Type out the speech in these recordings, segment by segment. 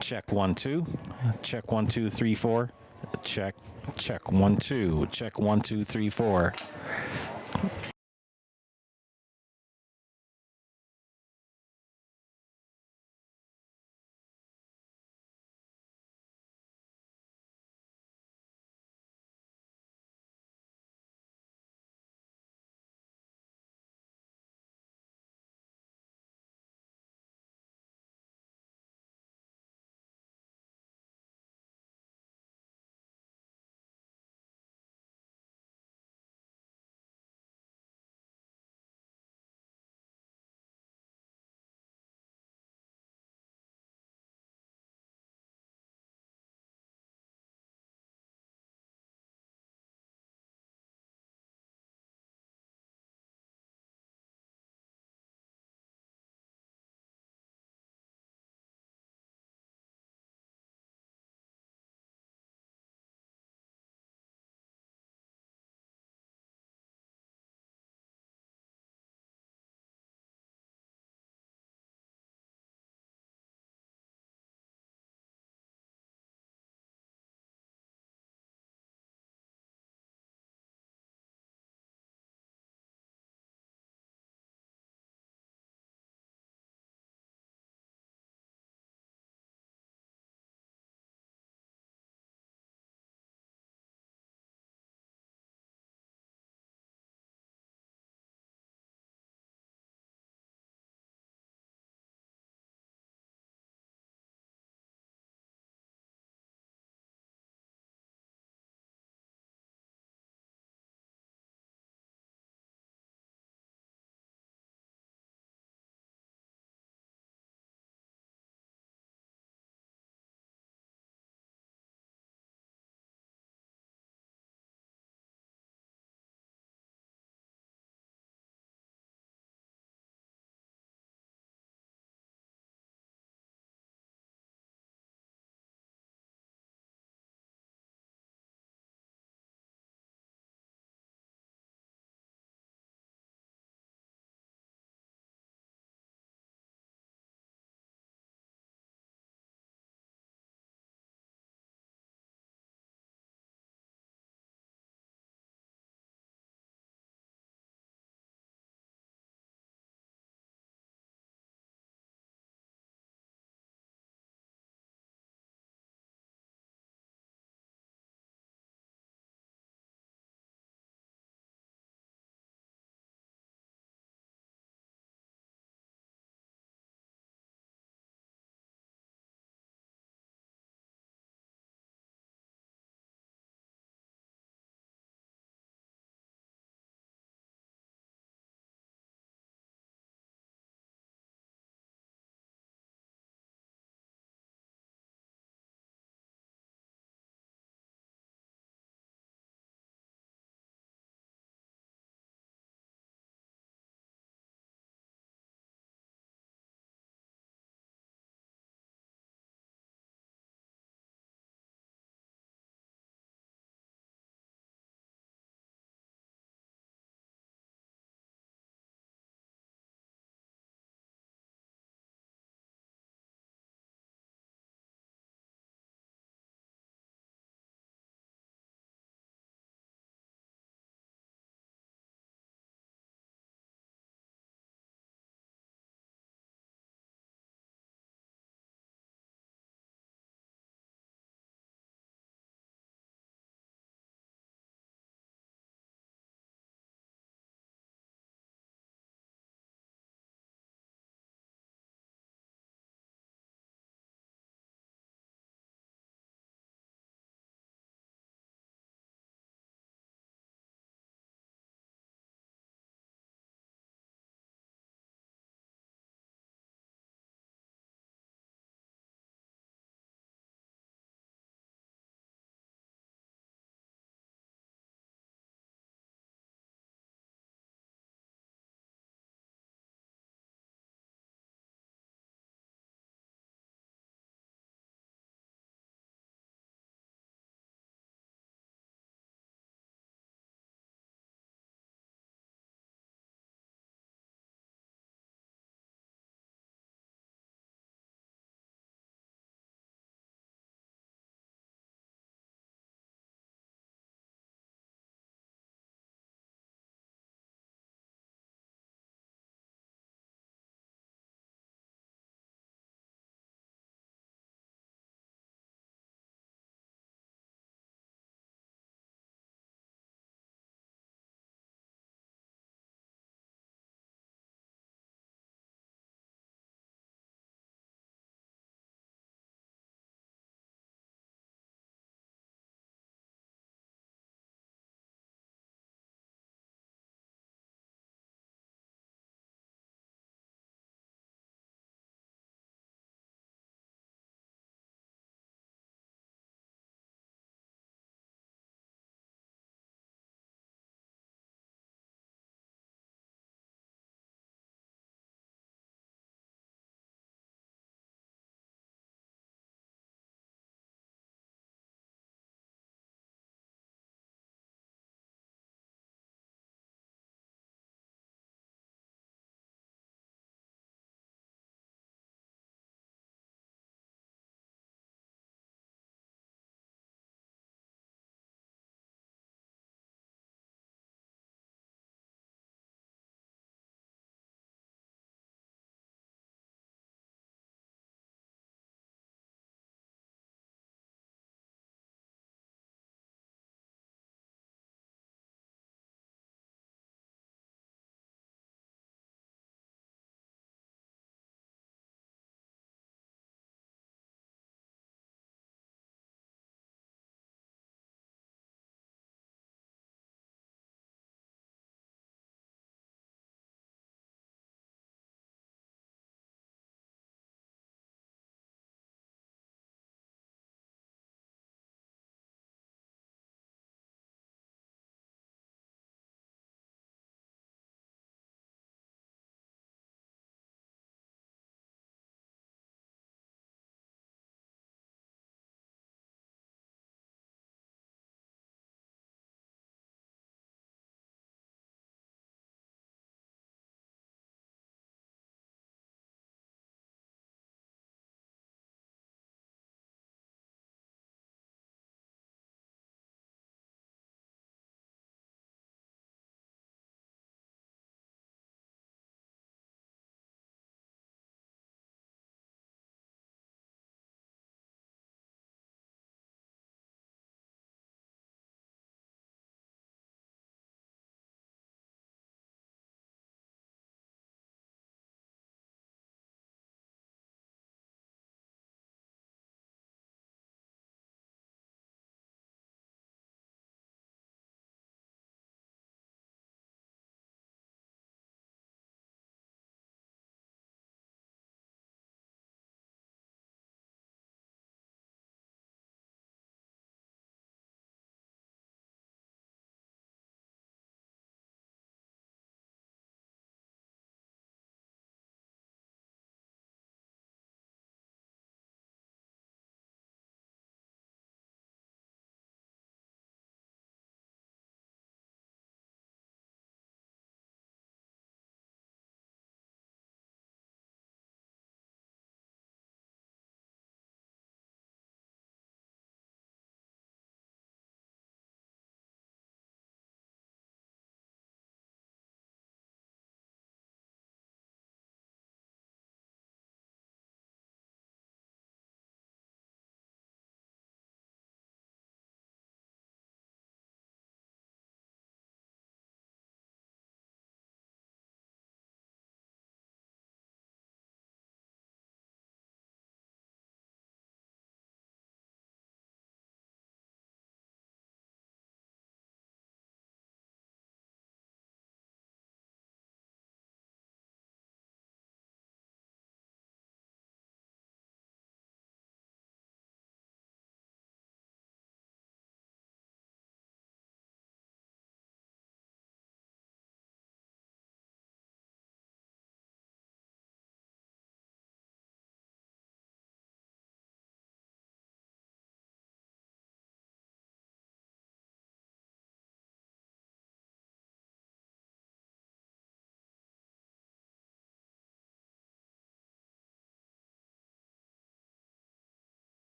Check 1 2. Check 1 2 3 4. Check. Check 1 2. Check 1 2 3 4.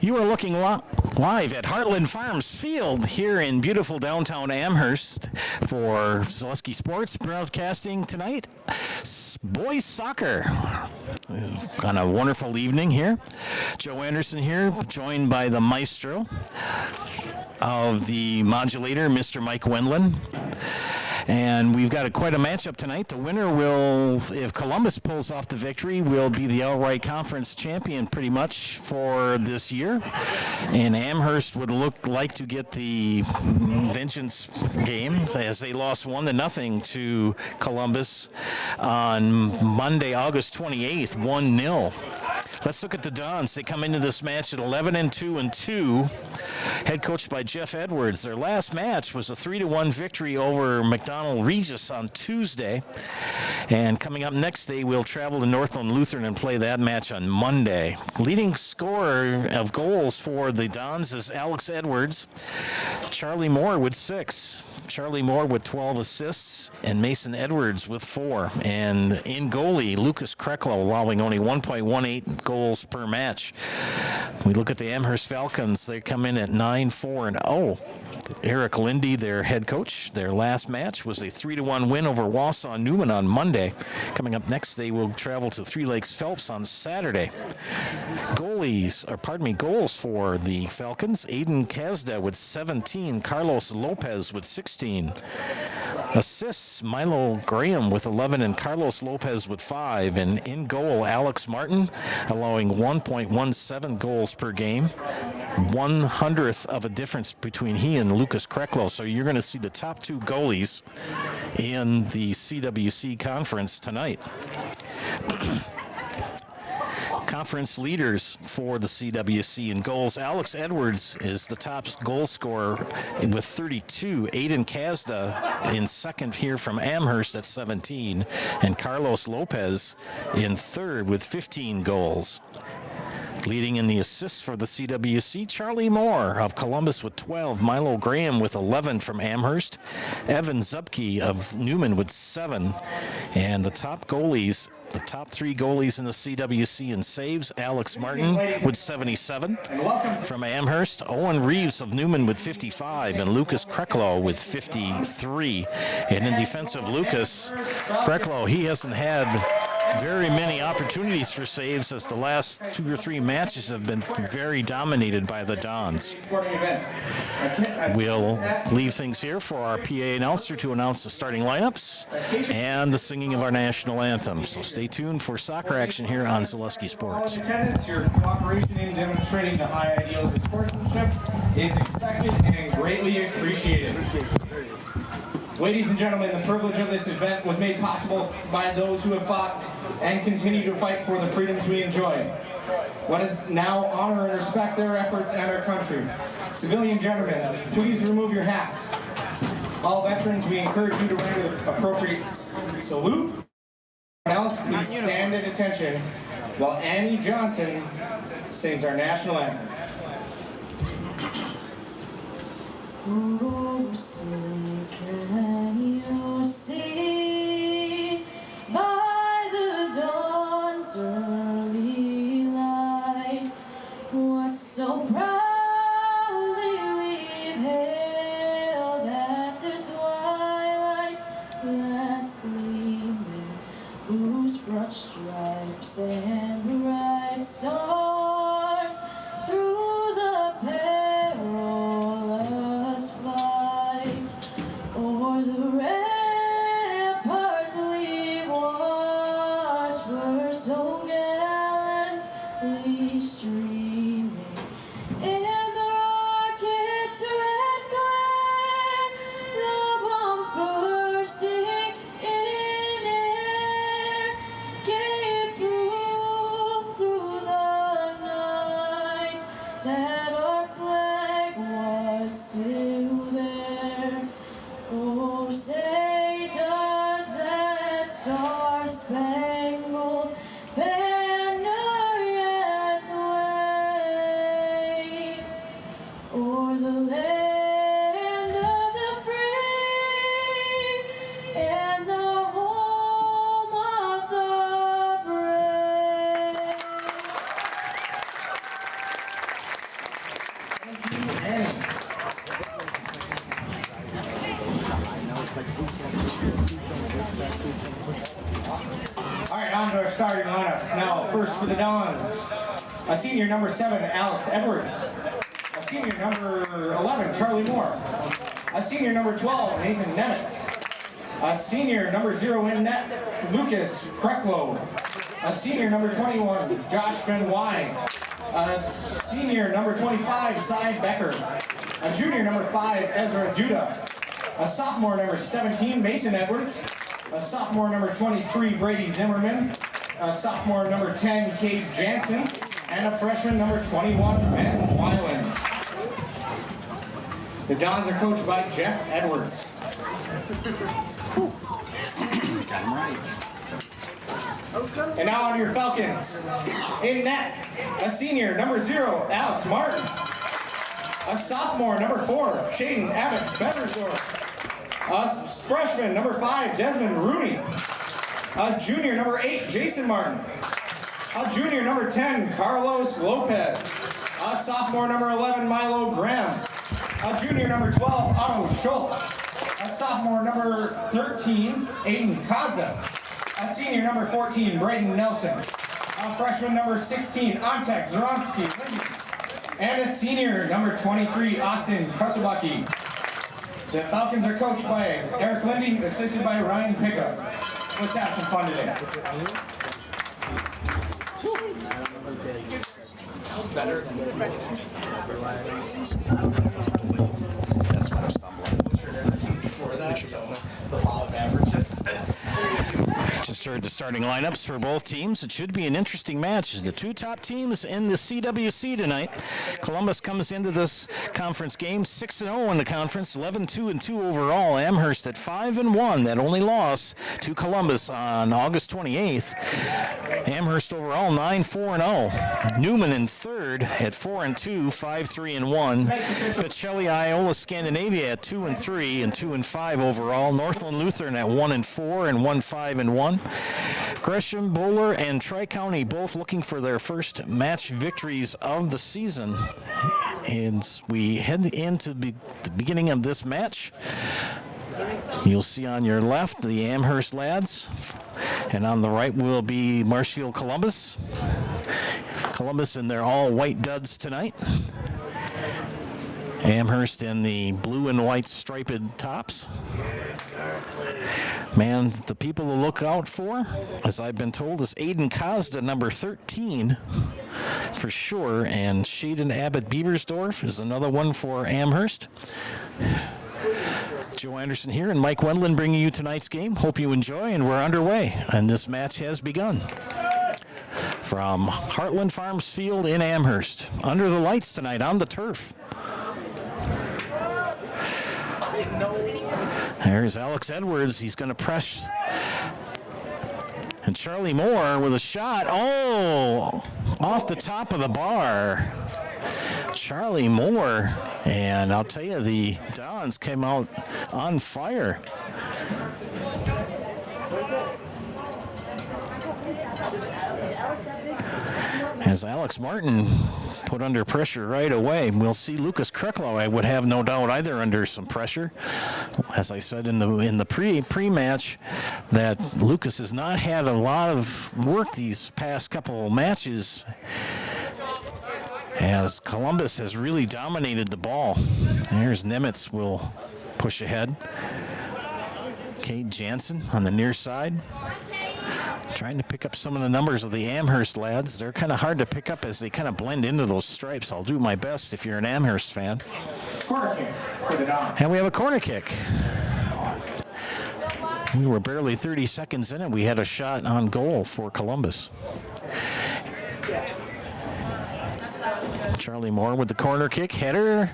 You are looking live at Heartland Farms Field here in beautiful downtown Amherst for Zaleski Sports broadcasting tonight. Boys soccer on a wonderful evening here. Joe Anderson here, joined by the maestro of the modulator, Mr. Mike Wendland. And we've got quite a matchup tonight. The winner will, if Columbus pulls off the victory, will be the outright conference champion pretty much for this year. And Amherst would like to get the vengeance game as they lost 1-0 to Columbus on Monday, August 28th, 1-0. Let's look at the Dons. They come into this match at 11-2-2, head coached by Jeff Edwards. Their last match was a 3-1 victory over McDonald Regis on Tuesday. And coming up next, they will travel to Northland Lutheran and play that match on Monday. Leading scorer of goals for the Dons is Alex Edwards. Charlie Moore with 6. Charlie Moore with 12 assists, and Mason Edwards with 4. And in goalie, Lucas Kreklo allowing only 1.18 goals per match. We look at the Amherst Falcons. They come in at 9-4-0. Eric Lindy, their head coach, their last match was a 3-1 win over Wausau Newman on Monday. Coming up next, they will travel to Three Lakes Phelps on Saturday. Goals for the Falcons. Aiden Kazda with 17. Carlos Lopez with 16. Assists, Milo Graham with 11 and Carlos Lopez with 5. And in goal, Alex Martin allowing 1.17 goals per game. 1/100th of a difference between he and Lucas Kreklo. So you're going to see the top 2 goalies in the CWC conference tonight. Conference leaders for the CWC in goals. Alex Edwards is the top goal scorer with 32. Aiden Kazda in second here from Amherst at 17. And Carlos Lopez in third with 15 goals. Leading in the assists for the CWC, Charlie Moore of Columbus with 12. Milo Graham with 11 from Amherst. Evan Zupke of Newman with 7. And the top 3 goalies in the CWC in saves, Alex Martin with 77 from Amherst. Owen Reeves of Newman with 55. And Lucas Kreklo with 53. And in defense of Lucas Kreklo, he hasn't had very many opportunities for saves as the last 2 or 3 matches have been very dominated by the Dons. We'll leave things here for our PA announcer to announce the starting lineups and the singing of our national anthem. So stay tuned for soccer action here on Zaleski Sports. Attendance, your cooperation in demonstrating the high ideals of sportsmanship is expected and greatly appreciated. Ladies and gentlemen, the privilege of this event was made possible by those who have fought and continue to fight for the freedoms we enjoy. Let us now honor and respect their efforts and our country. Civilian gentlemen, please remove your hats. All veterans, we encourage you to render the appropriate salute. Everyone else, please stand at attention while Annie Johnson sings our national anthem. Oh, say can you see by the dawn's early light what so proudly we've hailed at the twilight's last gleaming, whose broad stripes and bright stars through the perilous fight o'er the ramparts we've watched were so gallantly streaming. In the rocket's red glare, the bombs bursting in air gave proof through the night that our flag was still there. Oh, say does that star-spangled banner yet wave o'er the land of the free and the home of the brave? All right, on to our starting lineups. Now, first for the Dons, a senior number 7, Alex Edwards. A senior number 11, Charlie Moore. A senior number 12, Nathan Nemitz. A senior number 0 in net, Lucas Kreklow. A senior number 21, Josh Benoit. A senior number 25, Cy Becker. A junior number 5, Ezra Duda. A sophomore number 17, Mason Edwards. A sophomore number 23, Brady Zimmerman. A sophomore number 10, Cade Jansen. And a freshman number 21, Ben Weiland. The Dons are coached by Jeff Edwards. Got him right. And now on your Falcons. In net, a senior, number 0, Alex Martin. A sophomore, number 4, Shaden Abbott Beversdorf. A freshman, number 5, Desmond Rooney. A junior, number 8, Jason Martin. A junior, number 10, Carlos Lopez. A sophomore, number 11, Milo Graham. A junior, number 12, Otto Schultz. A sophomore, number 13, Aiden Kazda. A senior, number 14, Braden Nelson. A freshman, number 16, Antek Zoronsky. And a senior, number 23, Austin Kasubaki. The Falcons are coached by Eric Lindy, assisted by Ryan Pickup. Let's have some fun today. Better than That's what I'm stumbling. before that, so the law of averages. Just heard the starting lineups for both teams. It should be an interesting match. The two top teams in the CWC tonight. Columbus comes into this conference game 6-0 in the conference, 11-2-2 overall. Amherst at 5-1. That only loss to Columbus on August 28th. Amherst overall 9-4-0. Newman in third at 4-2, 5-3-1. Pacelli, Iola, Scandinavia at 2-3 and 2-5 overall. Northland Lutheran at 1-4 and 1-5-1. Gresham, Bowler, and Tri-County both looking for their first match victories of the season. And we head into the beginning of this match. You'll see on your left the Amherst lads, and on the right will be Marshfield Columbus. Columbus in their all-white duds tonight. Amherst in the blue and white striped tops. Man, the people to look out for, as I've been told, is Aiden Kazda, number 13, for sure, and Shaden Abbott Beversdorf is another one for Amherst. Joe Anderson here and Mike Wendland bringing you tonight's game. Hope you enjoy, and we're underway, and this match has begun. From Heartland Farms Field in Amherst, under the lights tonight on the turf. There's Alex Edwards. He's going to press. And Charlie Moore with a shot. Oh, off the top of the bar. Charlie Moore. And I'll tell you, the Dons came out on fire. As Alex Martin put under pressure right away. We'll see Lucas Kreklow, I would have no doubt, either under some pressure. As I said in the pre-match, that Lucas has not had a lot of work these past couple matches, as Columbus has really dominated the ball. There's Nemitz will push ahead. Cade Jansen on the near side. Trying to pick up some of the numbers of the Amherst lads. They're kind of hard to pick up as they kind of blend into those stripes. I'll do my best if you're an Amherst fan. Corner kick for the Dons. And we have a corner kick. We were barely 30 seconds in and we had a shot on goal for Columbus. Charlie Moore with the corner kick, header,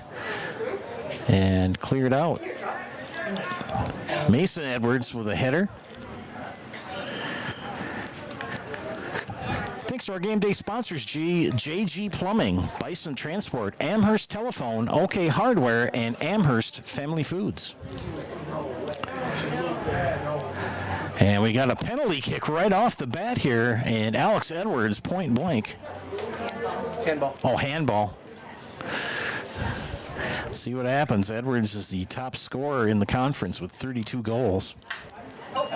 and cleared out. Mason Edwards with a header. Thanks to our game day sponsors, JG Plumbing, Bison Transport, Amherst Telephone, OK Hardware, and Amherst Family Foods. And we got a penalty kick right off the bat here, and Alex Edwards, point blank. Handball. Oh, handball. See what happens. Edwards is the top scorer in the conference with 32 goals. Oh,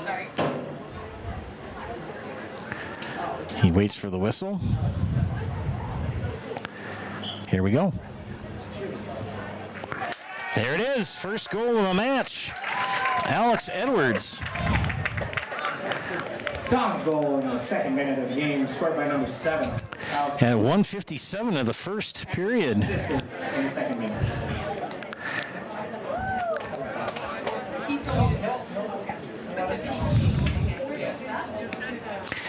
sorry. He waits for the whistle. Here we go. There it is. First goal of the match. Alex Edwards. Don's goal in the second minute of the game, scored by number 7. Alex At 1:57 of the first period. assisted in the second minute. He told me no.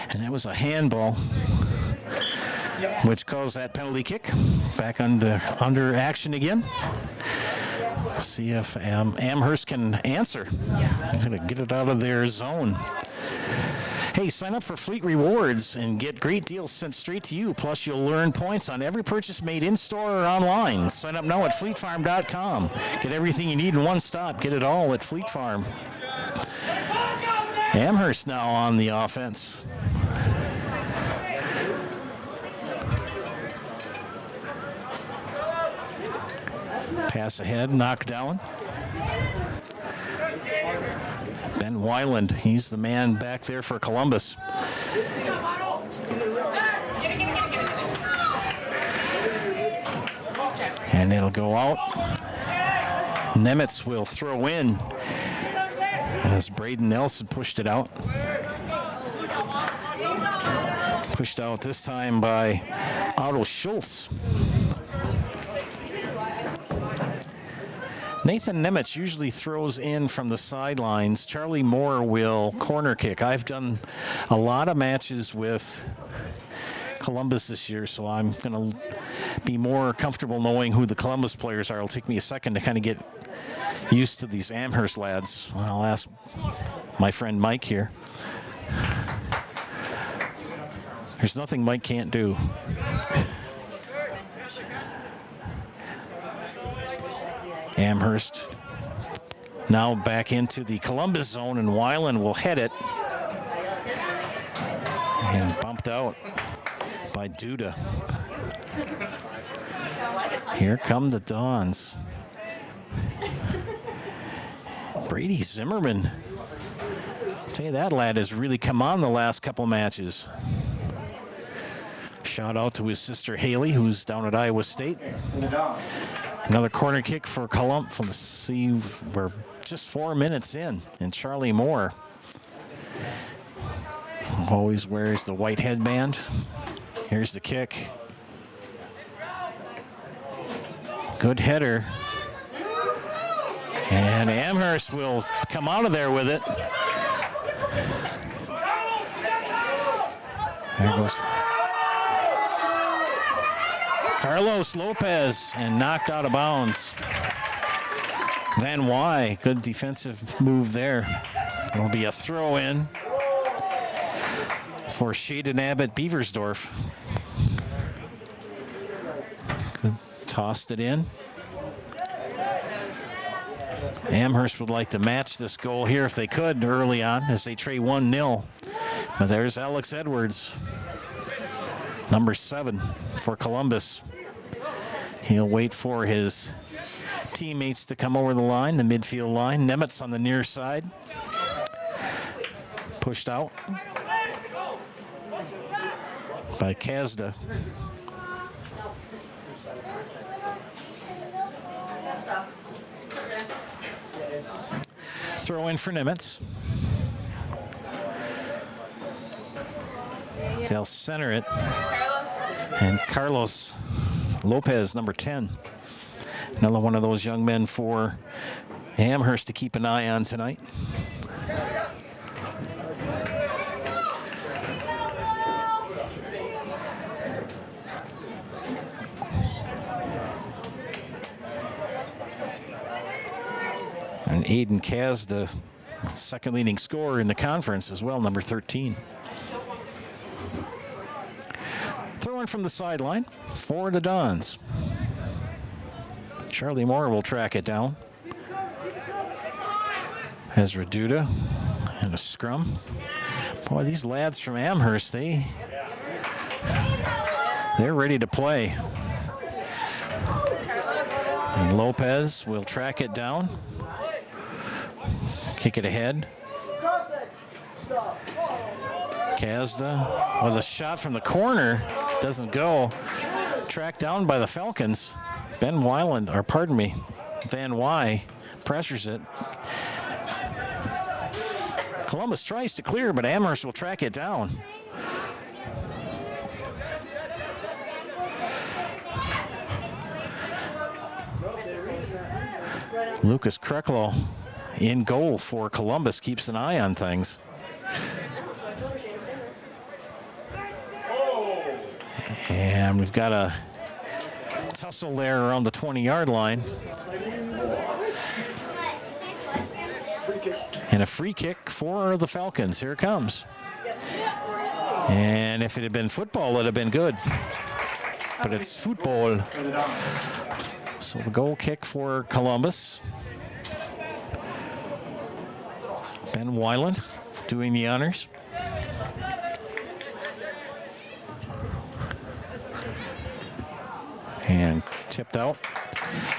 And that was a handball, which caused that penalty kick. Back under action again. See if Amherst can answer. I'm going to get it out of their zone. Hey, sign up for Fleet Rewards and get great deals sent straight to you. Plus, you'll earn points on every purchase made in-store or online. Sign up now at fleetfarm.com. Get everything you need in one stop. Get it all at Fleet Farm. Amherst now on the offense. Pass ahead, knocked down. Ben Weiland, he's the man back there for Columbus. And it'll go out. Nemitz will throw in as Braden Nelson pushed it out. Pushed out this time by Otto Schultz. Nathan Nemitz usually throws in from the sidelines. Charlie Moore will corner kick. I've done a lot of matches with Columbus this year, so I'm going to be more comfortable knowing who the Columbus players are. It'll take me a second to kind of get used to these Amherst lads. I'll ask my friend Mike here. There's nothing Mike can't do. Amherst now back into the Columbus zone, and Weiland will head it. And bumped out by Duda. Here come the Dons. Brady Zimmerman. I'll tell you, that lad has really come on the last couple matches. Shout out to his sister Haley, who's down at Iowa State. Another corner kick for Columbus. Let's see, we're just 4 minutes in. And Charlie Moore always wears the white headband. Here's the kick. Good header. And Amherst will come out of there with it. There goes Carlos Lopez, and knocked out of bounds. Van Wy, good defensive move there. It'll be a throw in for Shaden Abbott Beaversdorf. Good. Tossed it in. Amherst would like to match this goal here if they could early on as they trade 1-0. But there's Alex Edwards, number 7 for Columbus. He'll wait for his teammates to come over the line, the midfield line. Nemitz on the near side. Pushed out by Kazda. Throw in for Nemitz. They'll center it. And Carlos Lopez, number 10. Another one of those young men for Amherst to keep an eye on tonight. And Aiden Kaz, the second leading scorer in the conference as well, number 13. Throw in from the sideline for the Dons. Charlie Moore will track it down. Ezra Duda and a scrum. Boy, these lads from Amherst, they're ready to play. And Lopez will track it down. Kick it ahead. Kazda with a shot from the corner. Doesn't go. Tracked down by the Falcons. Ben Weiland, or pardon me, Van Wy pressures it. Columbus tries to clear, but Amherst will track it down. Lucas Kreklo in goal for Columbus, keeps an eye on things. And we've got a tussle there around the 20-yard line. And a free kick for the Falcons. Here it comes. And if it had been football, it would have been good. But it's football. So the goal kick for Columbus. Ben Weiland doing the honors. And tipped out.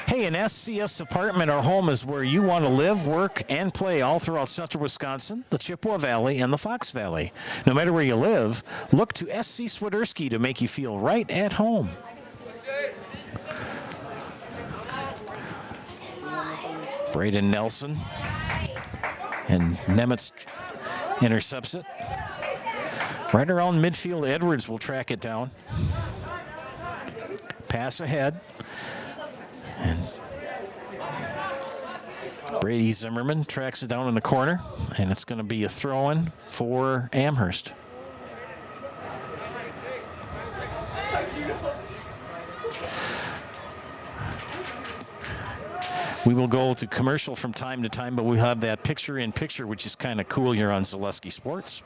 Hey, an SCS apartment or home is where you want to live, work, and play all throughout central Wisconsin, the Chippewa Valley, and the Fox Valley. No matter where you live, look to SC Swiderski to make you feel right at home. Braden Nelson. And Nemitz intercepts it. Right around midfield, Edwards will track it down. Pass ahead. And Brady Zimmerman tracks it down in the corner, and it's going to be a throw-in for Amherst. We will go to commercial from time to time, but we have that picture-in-picture, which is kind of cool here on Zaleski Sports.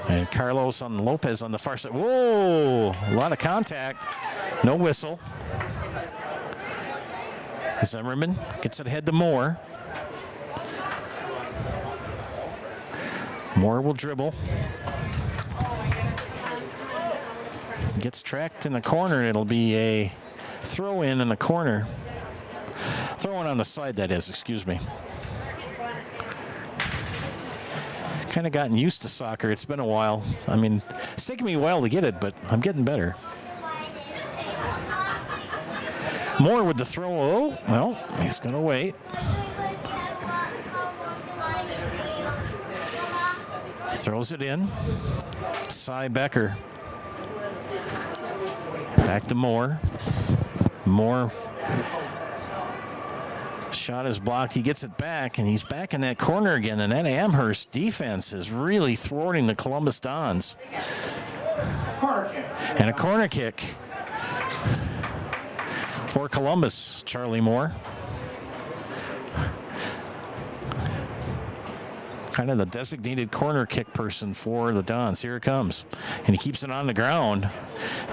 And Carlos on Lopez on the far side. Whoa, a lot of contact. No whistle. Zimmerman gets it ahead to Moore. Moore will dribble. Gets tracked in the corner. It'll be a throw-in the corner. Throw-in on the side, that is, excuse me. Kind of gotten used to soccer. It's been a while. I mean, it's taken me a while to get it, but I'm getting better. Moore with the throw. Oh, well, he's going to wait. Throws it in. Cy Becker. Back to Moore. Moore. Shot is blocked. He gets it back, and he's back in that corner again. And that Amherst defense is really thwarting the Columbus Dons. And a corner kick for Columbus, Charlie Moore. Kind of the designated corner kick person for the Dons. Here it comes. And he keeps it on the ground.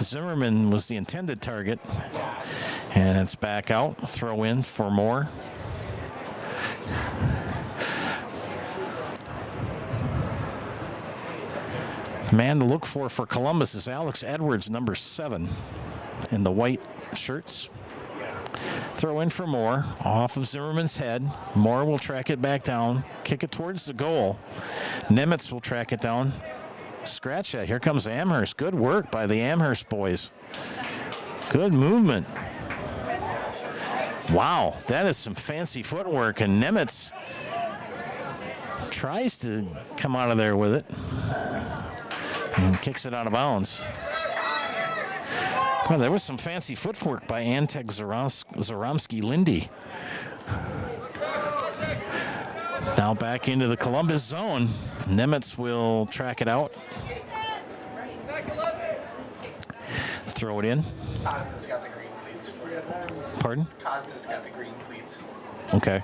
Zimmerman was the intended target. And it's back out. Throw in for Moore. Man to look for Columbus is Alex Edwards, number 7, in the white shirts. Throw in for Moore, off of Zimmerman's head. Moore will track it back down, kick it towards the goal. Nemitz will track it down. Scratch that. Here comes Amherst. Good work by the Amherst boys. Good movement. Wow, that is some fancy footwork, and Nemitz tries to come out of there with it and kicks it out of bounds. Well, there was some fancy footwork by Antek Zaromsky-Lindy. Now back into the Columbus zone. Nemitz will track it out. Throw it in. Costa's got the green cleats for you. Pardon? Costa's got the green cleats. Okay.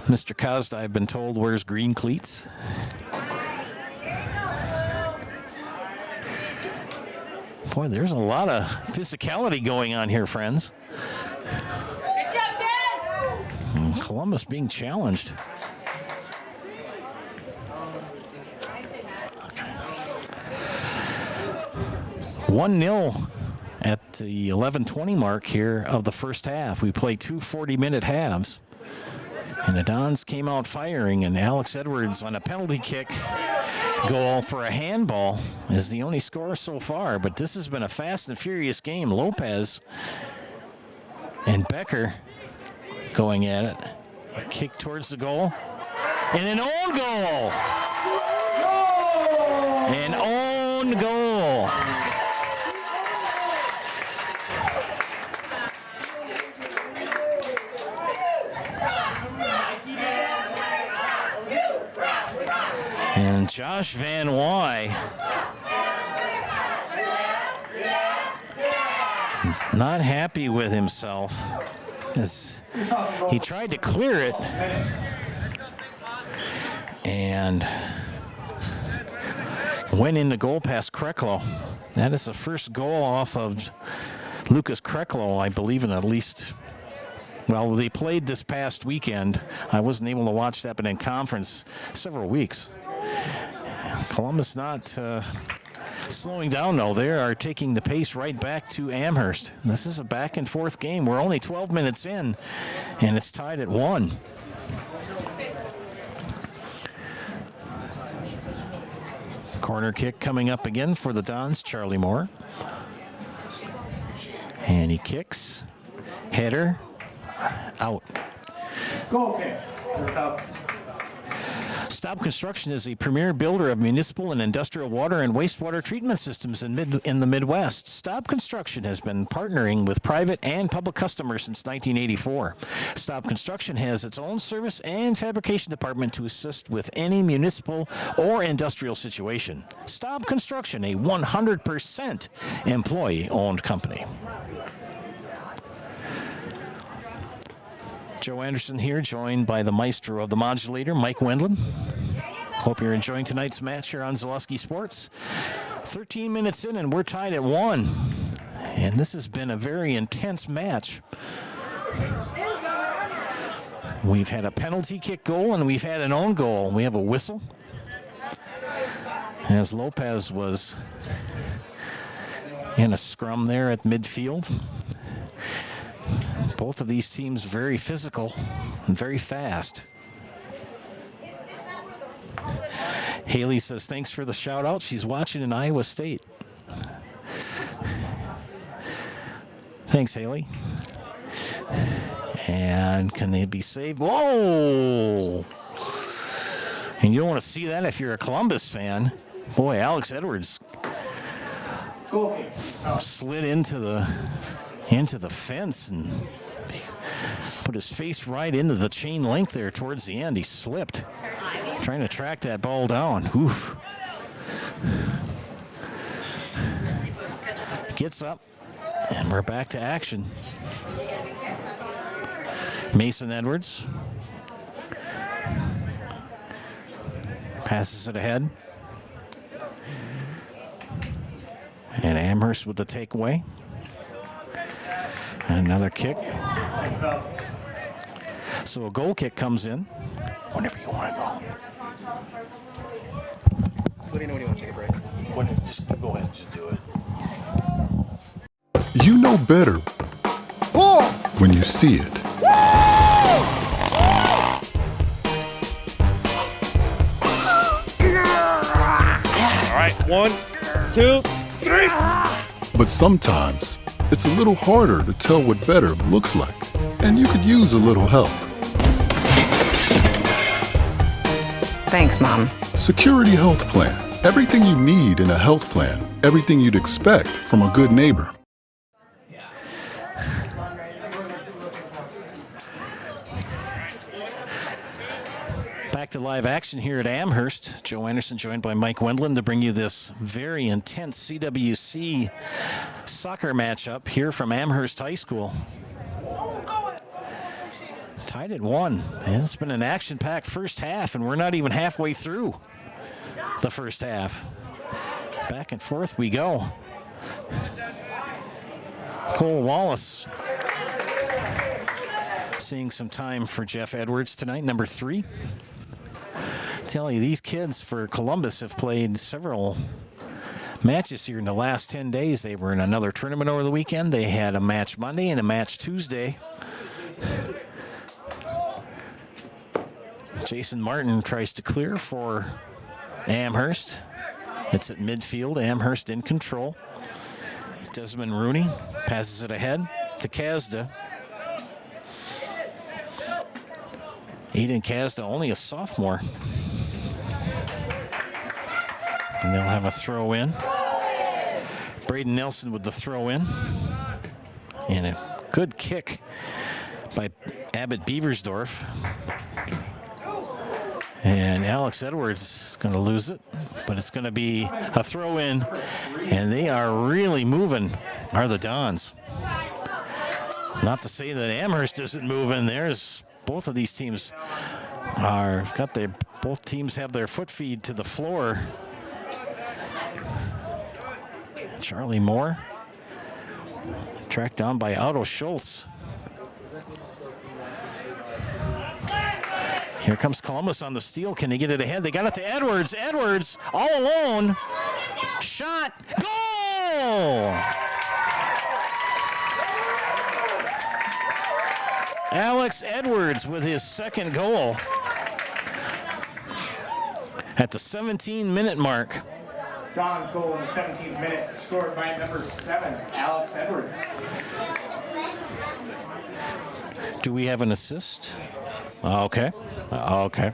Mr. Costa, I've been told, wears green cleats. Boy, there's a lot of physicality going on here, friends. Good job, Des! Columbus being challenged. 1-0 at the 11:20 mark here of the first half. We played 2 40-minute halves. And the Dons came out firing, and Alex Edwards on a penalty kick goal for a handball is the only score so far. But this has been a fast and furious game. Lopez and Becker going at it. A kick towards the goal. And an own goal! An own goal! And Josh Van Wy not happy with himself as he tried to clear it and went in the goal past Kreklo. That is the first goal off of Lucas Kreklo, I believe, in at least. Well, they played this past weekend. I wasn't able to watch that, but in conference several weeks. Columbus not slowing down, though. They are taking the pace right back to Amherst. This is a back and forth game. We're only 12 minutes in, and it's tied at 1. Corner kick coming up again for the Dons, Charlie Moore. And he kicks. Header. Out. Goal kick. Staub Construction is a premier builder of municipal and industrial water and wastewater treatment systems in the Midwest. Staub Construction has been partnering with private and public customers since 1984. Staub Construction has its own service and fabrication department to assist with any municipal or industrial situation. Staub Construction, a 100% employee-owned company. Joe Anderson here, joined by the maestro of the modulator, Mike Wendland. Hope you're enjoying tonight's match here on Zaleski Sports. 13 minutes in, and we're tied at 1. And this has been a very intense match. We've had a penalty kick goal, and we've had an own goal. We have a whistle, as Lopez was in a scrum there at midfield. Both of these teams very physical and very fast. Haley says, thanks for the shout out. She's watching in Iowa State. Thanks, Haley. And can they be saved? Whoa! And you don't want to see that if you're a Columbus fan. Boy, Alex Edwards slid into the fence and put his face right into the chain link there towards the end. He slipped, trying to track that ball down. Oof. Gets up, and we're back to action. Mason Edwards passes it ahead. And Amherst with the takeaway. Another kick. So a goal kick comes in. Whenever you want to go. Let me know when you want to take a break. Just go ahead, just do it. You know better when you see it. All right, 1, 2, 3. But sometimes it's a little harder to tell what better looks like, and you could use a little help. Thanks, Mom. Security Health Plan. Everything you need in a health plan. Everything you'd expect from a good neighbor. Back to live action here at Amherst. Joe Anderson joined by Mike Wendland to bring you this very intense CWC soccer matchup here from Amherst High School. Tied at 1. And it's been an action-packed first half, and we're not even halfway through the first half. Back and forth we go. Cole Wallace seeing some time for Jeff Edwards tonight, number 3. Tell you, these kids for Columbus have played several matches here in the last 10 days. They were in another tournament over the weekend. They had a match Monday and a match Tuesday. Jason Martin tries to clear for Amherst. It's at midfield. Amherst in control. Desmond Rooney passes it ahead to Kazda. Aiden Kazda, only a sophomore. And they'll have a throw in. Braden Nelson with the throw in. And a good kick by Abbott Beaversdorf. And Alex Edwards is going to lose it, but it's going to be a throw in. And they are really moving, are the Dons. Not to say that Amherst isn't moving. There's both of these teams both teams have their foot feed to the floor. Charlie Moore tracked down by Otto Schultz. Here comes Columbus on the steal. Can they get it ahead? They got it to Edwards. Edwards all alone. Shot. Goal! Alex Edwards with his second goal at the 17-minute mark. Don's goal in the 17th minute, scored by number 7, Alex Edwards. Do we have an assist? Okay. Okay.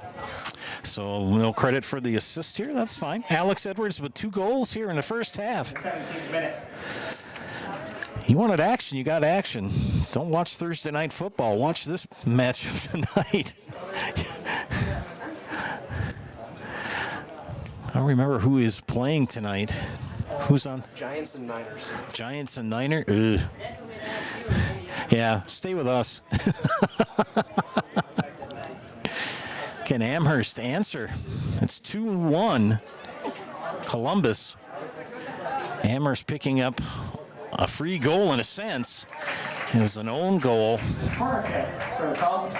So no credit for the assist here. That's fine. Alex Edwards with 2 goals here in the first half. 17th minute. You wanted action, you got action. Don't watch Thursday night football. Watch this matchup tonight. I don't remember who is playing tonight. Who's on? Giants and Niners. Giants and Niners? Ugh. Yeah, stay with us. Can Amherst answer? It's 2-1. Columbus. Amherst picking up a free goal in a sense. It was an own goal. Corner kick for the Falcons.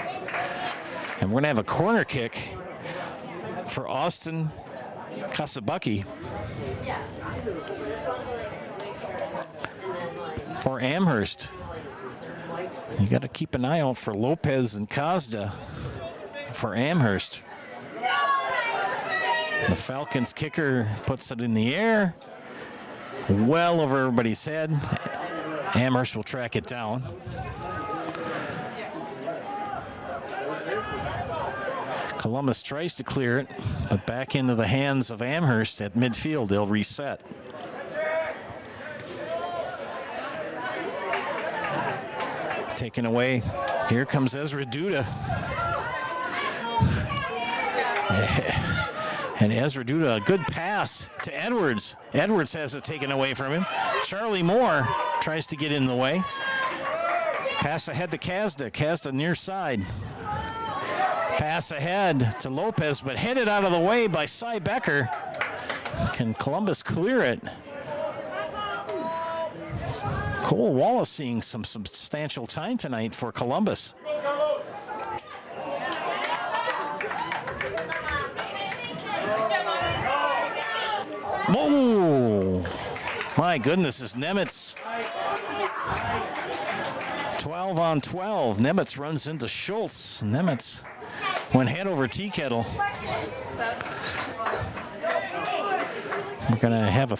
And we're going to have a corner kick for Austin Kasabucky. For Amherst. You got to keep an eye out for Lopez and Kazda for Amherst. The Falcons kicker puts it in the air. Well over everybody's head. Amherst will track it down. Columbus tries to clear it, but back into the hands of Amherst at midfield. They'll reset. Taken away. Here comes Ezra Duda. And Ezra Duda, a good pass to Edwards. Edwards has it taken away from him. Charlie Moore tries to get in the way. Pass ahead to Kazda. Kazda near side. Pass ahead to Lopez, but headed out of the way by Cy Becker. Can Columbus clear it? Cole Wallace seeing some substantial time tonight for Columbus. Whoa! My goodness, is Nemitz 12 on 12. Nemitz runs into Schultz. Nemitz went head over tea kettle. We're going to have a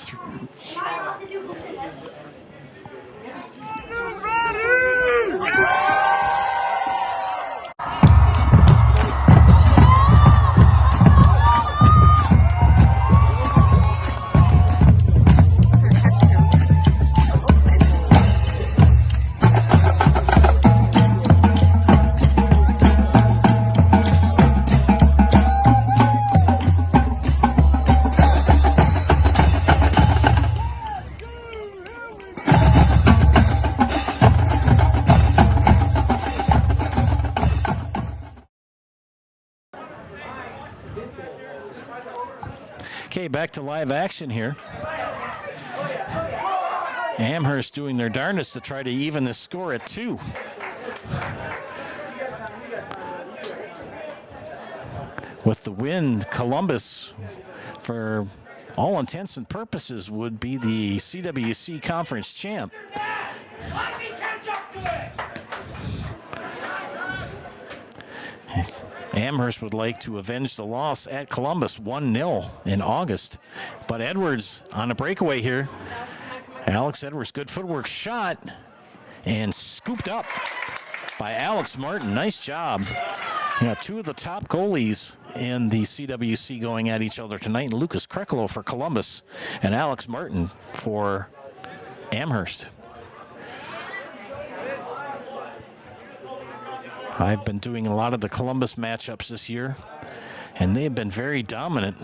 back to live action here. Amherst doing their darndest to try to even this score at 2. With the win, Columbus for all intents and purposes would be the CWC Conference champ. Amherst would like to avenge the loss at Columbus 1-0 in August. But Edwards on a breakaway here. Alex Edwards, good footwork shot and scooped up by Alex Martin. Nice job. You know, two of the top goalies in the CWC going at each other tonight. Lucas Kreklo for Columbus and Alex Martin for Amherst. I've been doing a lot of the Columbus matchups this year, and they have been very dominant.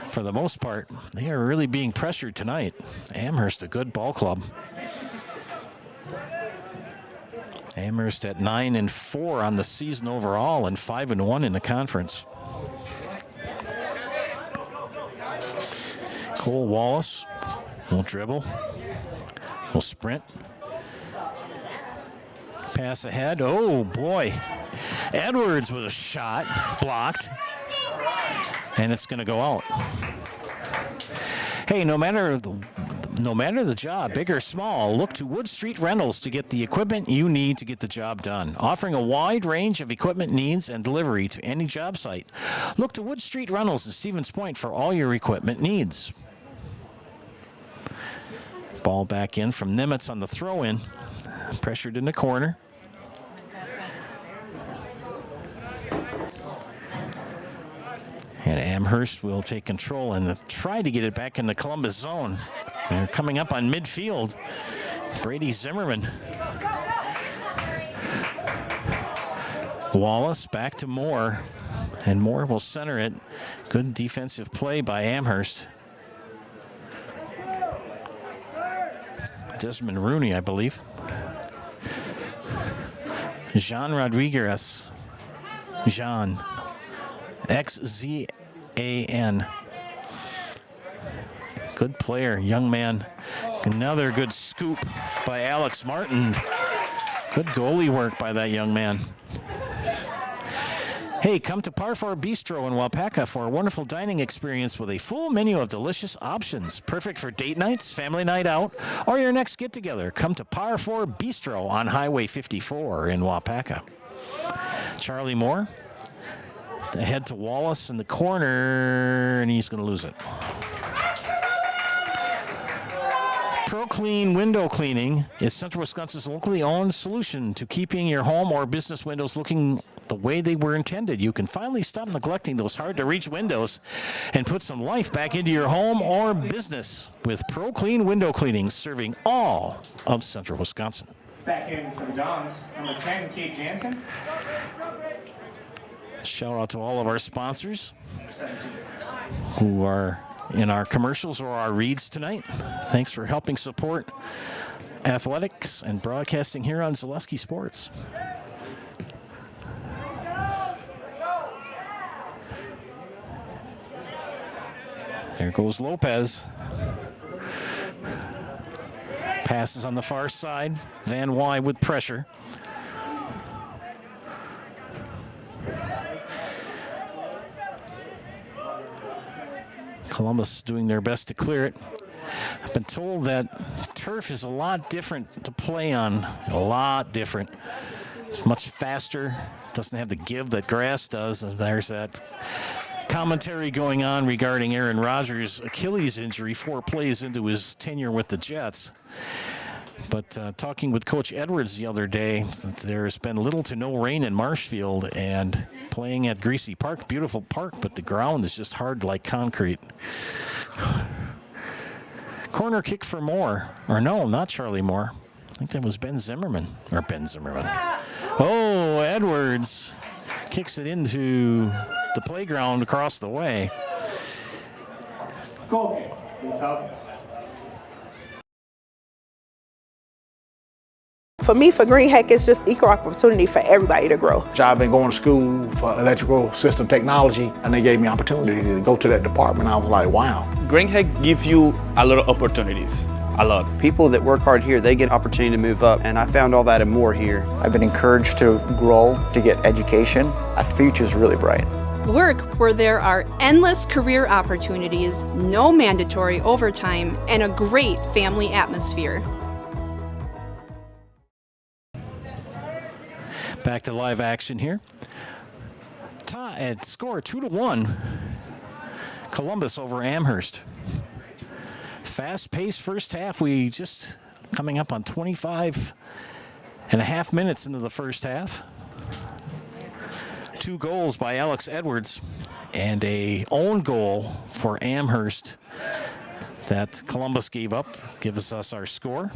For the most part, they are really being pressured tonight. Amherst, a good ball club. Amherst at 9-4 on the season overall and 5-1 in the conference. Cole Wallace will dribble, will sprint. Pass ahead. Oh, boy. Edwards with a shot. Blocked. And it's going to go out. Hey, no matter the job, big or small, look to Wood Street Rentals to get the equipment you need to get the job done. Offering a wide range of equipment needs and delivery to any job site. Look to Wood Street Rentals in Stevens Point for all your equipment needs. Ball back in from Nimitz on the throw-in. Pressured in the corner. And Amherst will take control and try to get it back in the Columbus zone. They're coming up on midfield. Brady Zimmerman. Wallace back to Moore. And Moore will center it. Good defensive play by Amherst. Desmond Rooney, I believe. Jean Rodriguez. Jean. X-Z-A-N. Good player, young man. Another good scoop by Alex Martin. Good goalie work by that young man. Hey, come to Par 4 Bistro in Wapaka for a wonderful dining experience with a full menu of delicious options. Perfect for date nights, family night out, or your next get-together. Come to Par 4 Bistro on Highway 54 in Wapaka. Charlie Moore. Ahead to Wallace in the corner, and he's going to lose it. ProClean Window Cleaning is Central Wisconsin's locally owned solution to keeping your home or business windows looking the way they were intended. You can finally stop neglecting those hard-to-reach windows and put some life back into your home or business with ProClean Window Cleaning, serving all of Central Wisconsin. Back in for the Dons, number 10, Kate Jansen. Shout out to all of our sponsors who are in our commercials or our reads tonight. Thanks for helping support athletics and broadcasting here on Zaleski Sports. There goes Lopez. Passes on the far side. Van Wy with pressure. Columbus doing their best to clear it. I've been told that turf is a lot different to play on. A lot different. It's much faster. Doesn't have the give that grass does. And there's that commentary going on regarding Aaron Rodgers' Achilles injury 4 plays into his tenure with the Jets. But talking with Coach Edwards the other day, there's been little to no rain in Marshfield, and playing at Greasy Park, beautiful park, but the ground is just hard like concrete. Corner kick for Moore. Or no, not Charlie Moore. I think that was Ben Zimmerman. Oh, Edwards kicks it into the playground across the way. Goal kick for the Falcons. For me, for Green Heck, it's just equal opportunity for everybody to grow. I've been going to school for electrical system technology, and they gave me opportunity to go to that department. I was like, wow. Green Heck gives you a lot of opportunities. A lot. People that work hard here, they get opportunity to move up, and I found all that and more here. I've been encouraged to grow, to get education. Our future's really bright. Work where there are endless career opportunities, no mandatory overtime, and a great family atmosphere. Back to live action here. At score 2-1. Columbus over Amherst. Fast-paced first half. We just coming up on 25 and a half minutes into the first half. 2 goals by Alex Edwards and a own goal for Amherst that Columbus gave up. Gives us our score.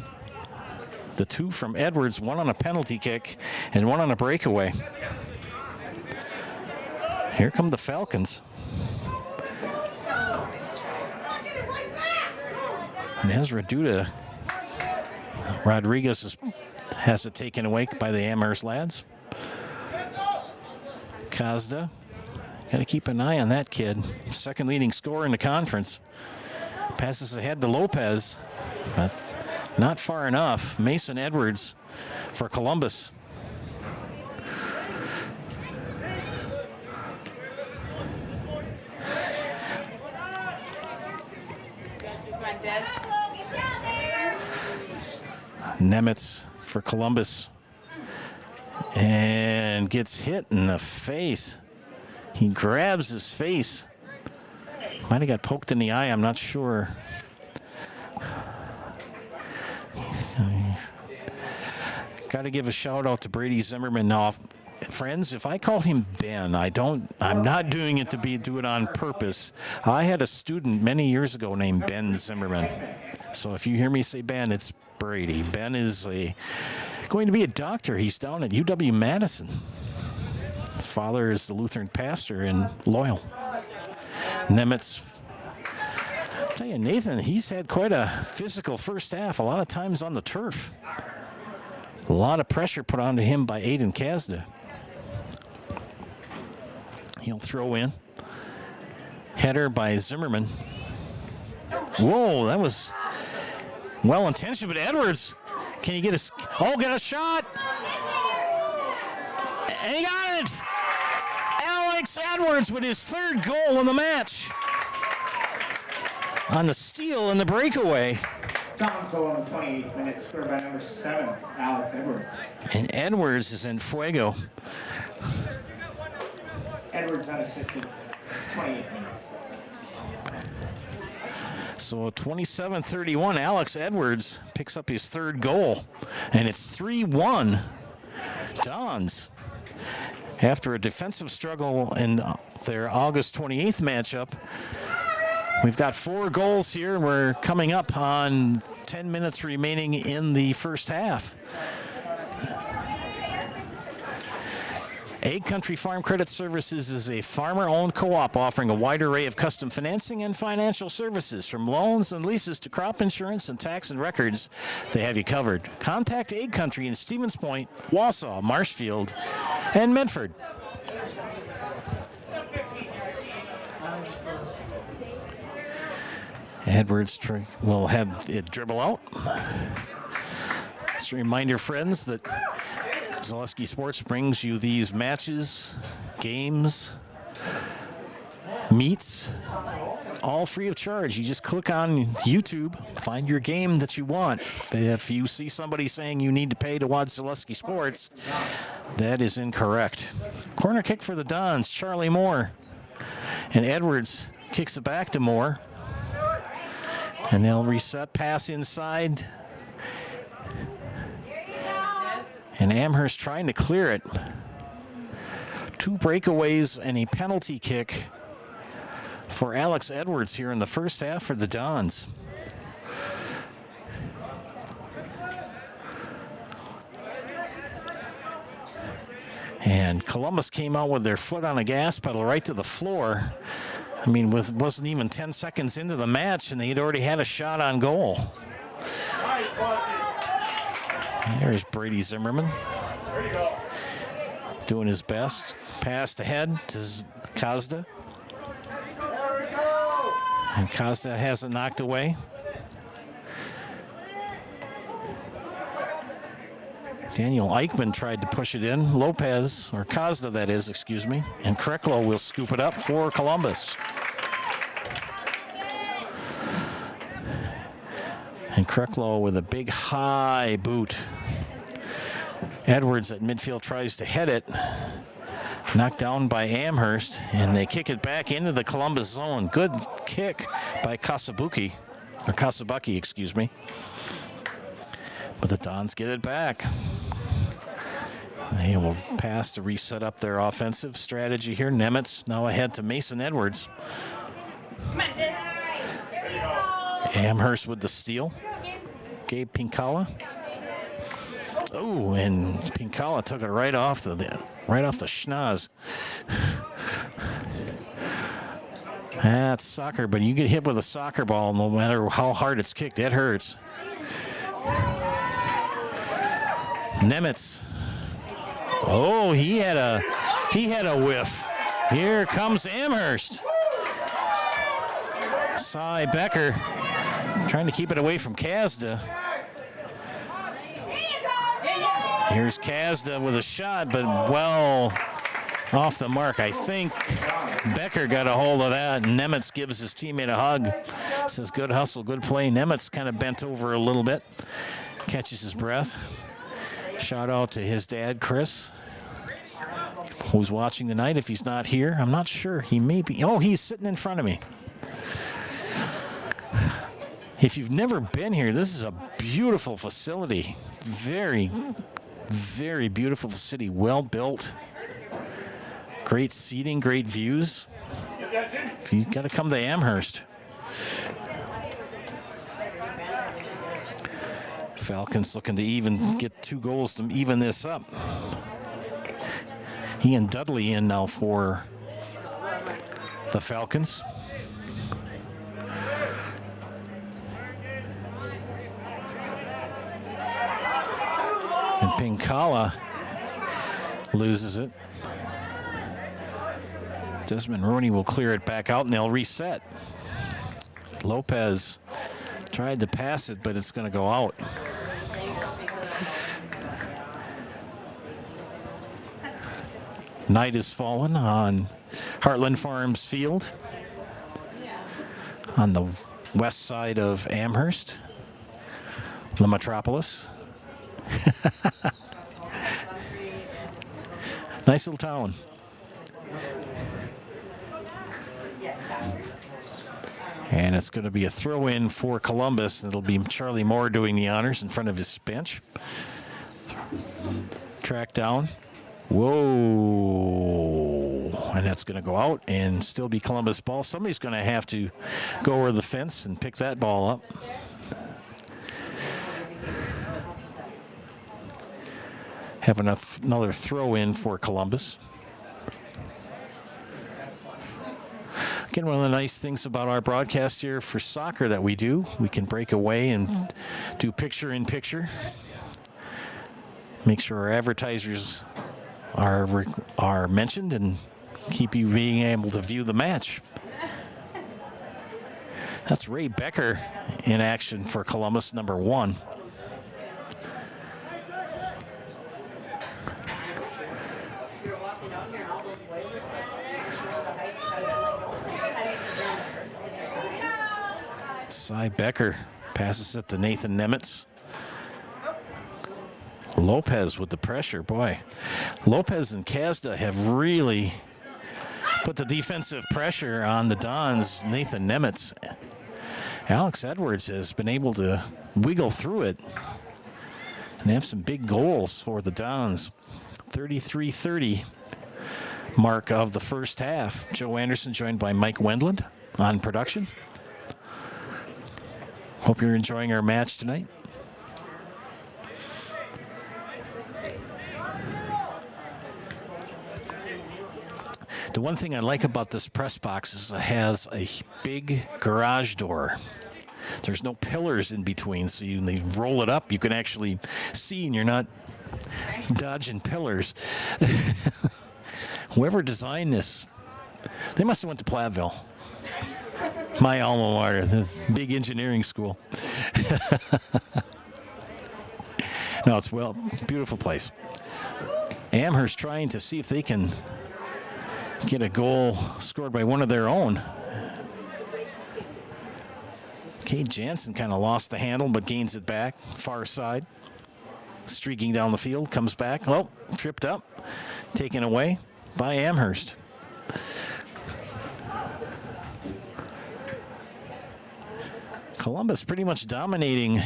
The 2 from Edwards, 1 on a penalty kick and 1 on a breakaway. Here come the Falcons. And Ezra Duda Rodriguez has it taken away by the Amherst lads. Kazda, got to keep an eye on that kid. Second leading scorer in the conference. Passes ahead to Lopez, but not far enough. Mason Edwards for Columbus. Nemitz for Columbus and gets hit in the face. He grabs his face. Might have got poked in the eye, I'm not sure. Got to give a shout out to Brady Zimmerman. Now, friends, if I call him Ben, I'm not doing it to do it on purpose. I had a student many years ago named Ben Zimmerman. So if you hear me say Ben, it's Brady. Ben is going to be a doctor. He's down at UW-Madison. His father is the Lutheran pastor in Loyal. Nemitz. I tell you, Nathan, he's had quite a physical first half, a lot of times on the turf. A lot of pressure put onto him by Aiden Kazda. He'll throw in. Header by Zimmerman. Whoa, that was well-intentioned, but Edwards, can you get get a shot? And he got it! Alex Edwards with his 3rd goal in the match. On the steal and the breakaway. John's goal in the 28th minute, scored by number 7, Alex Edwards. And Edwards is in fuego. Edwards unassisted, 28th minute. So 27-31, Alex Edwards picks up his 3rd goal. And it's 3-1 Dons. After a defensive struggle in their August 28th matchup, we've got 4 goals here. We're coming up on 10 minutes remaining in the first half. Egg Country Farm Credit Services is a farmer-owned co-op offering a wide array of custom financing and financial services, from loans and leases to crop insurance and tax and records. They have you covered. Contact Egg Country in Stevens Point, Wausau, Marshfield, and Medford. Edwards will have it dribble out. Just a reminder, friends, that Zaleski Sports brings you these matches, games, meets, all free of charge. You just click on YouTube, find your game that you want. If you see somebody saying you need to pay to watch Zaleski Sports, that is incorrect. Corner kick for the Dons, Charlie Moore. And Edwards kicks it back to Moore. And they'll reset, pass inside. And Amherst trying to clear it. 2 breakaways and a penalty kick for Alex Edwards here in the first half for the Dons. And Columbus came out with their foot on the gas pedal right to the floor. I mean, wasn't even 10 seconds into the match, and they'd already had a shot on goal. There's Brady Zimmerman doing his best. Passed ahead to Kazda. And Kazda has it knocked away. Daniel Eichmann tried to push it in. Lopez, or Cosda that is, excuse me. And Kreklo will scoop it up for Columbus. And Kreklo with a big high boot. Edwards at midfield tries to head it. Knocked down by Amherst, and they kick it back into the Columbus zone. Good kick by Kasabuki, excuse me. But the Dons get it back. They will pass to reset up their offensive strategy here. Nemitz now ahead to Mason Edwards. Amherst with the steal. Gabe Pinkala. Oh, and Pinkala took it right off the schnoz. That's soccer, but you get hit with a soccer ball, no matter how hard it's kicked, it hurts. Nemitz. Oh, he had a whiff. Here comes Amherst. Cy Becker trying to keep it away from Kazda. Here's Kazda with a shot, but well off the mark. I think Becker got a hold of that, and Nemitz gives his teammate a hug. Says, good hustle, good play. Nemitz kind of bent over a little bit, catches his breath. Shout out to his dad, Chris, who's watching tonight. If he's not here, I'm not sure. He may be. Oh, he's sitting in front of me. If you've never been here, this is a beautiful facility. Very, very beautiful city, well built. Great seating, great views. You got to come to Amherst. Falcons looking to even get 2 goals to even this up. Ian Dudley in now for the Falcons. And Pinkala loses it. Desmond Rooney will clear it back out, and they'll reset. Lopez tried to pass it, but it's going to go out. Night has fallen on Heartland Farms Field on the west side of Amherst, the metropolis. Nice little town. And it's going to be a throw-in for Columbus. It'll be Charlie Moore doing the honors in front of his bench. Track down. Whoa. And that's going to go out and still be Columbus ball. Somebody's going to have to go over the fence and pick that ball up. Have another throw-in for Columbus. Again, one of the nice things about our broadcast here for soccer that we do, we can break away and do picture-in-picture. Make sure our advertisers are mentioned and keep you being able to view the match. That's Ray Becker in action for Columbus, number 1. Cy Becker passes it to Nathan Nemitz. Lopez with the pressure. Boy, Lopez and Kazda have really put the defensive pressure on the Dons. Nathan Nemitz. Alex Edwards has been able to wiggle through it and have some big goals for the Dons. 33-30 mark of the first half. Joe Anderson joined by Mike Wendland on production. Hope you're enjoying our match tonight. The one thing I like about this press box is it has a big garage door. There's no pillars in between, so you roll it up. You can actually see, and you're not dodging pillars. Whoever designed this, they must have went to Platteville. My alma mater, the big engineering school. No, it's beautiful place. Amherst trying to see if they can get a goal scored by one of their own. Kate Jansen kind of lost the handle, but gains it back. Far side. Streaking down the field, comes back. Oh, tripped up. Taken away by Amherst. Columbus pretty much dominating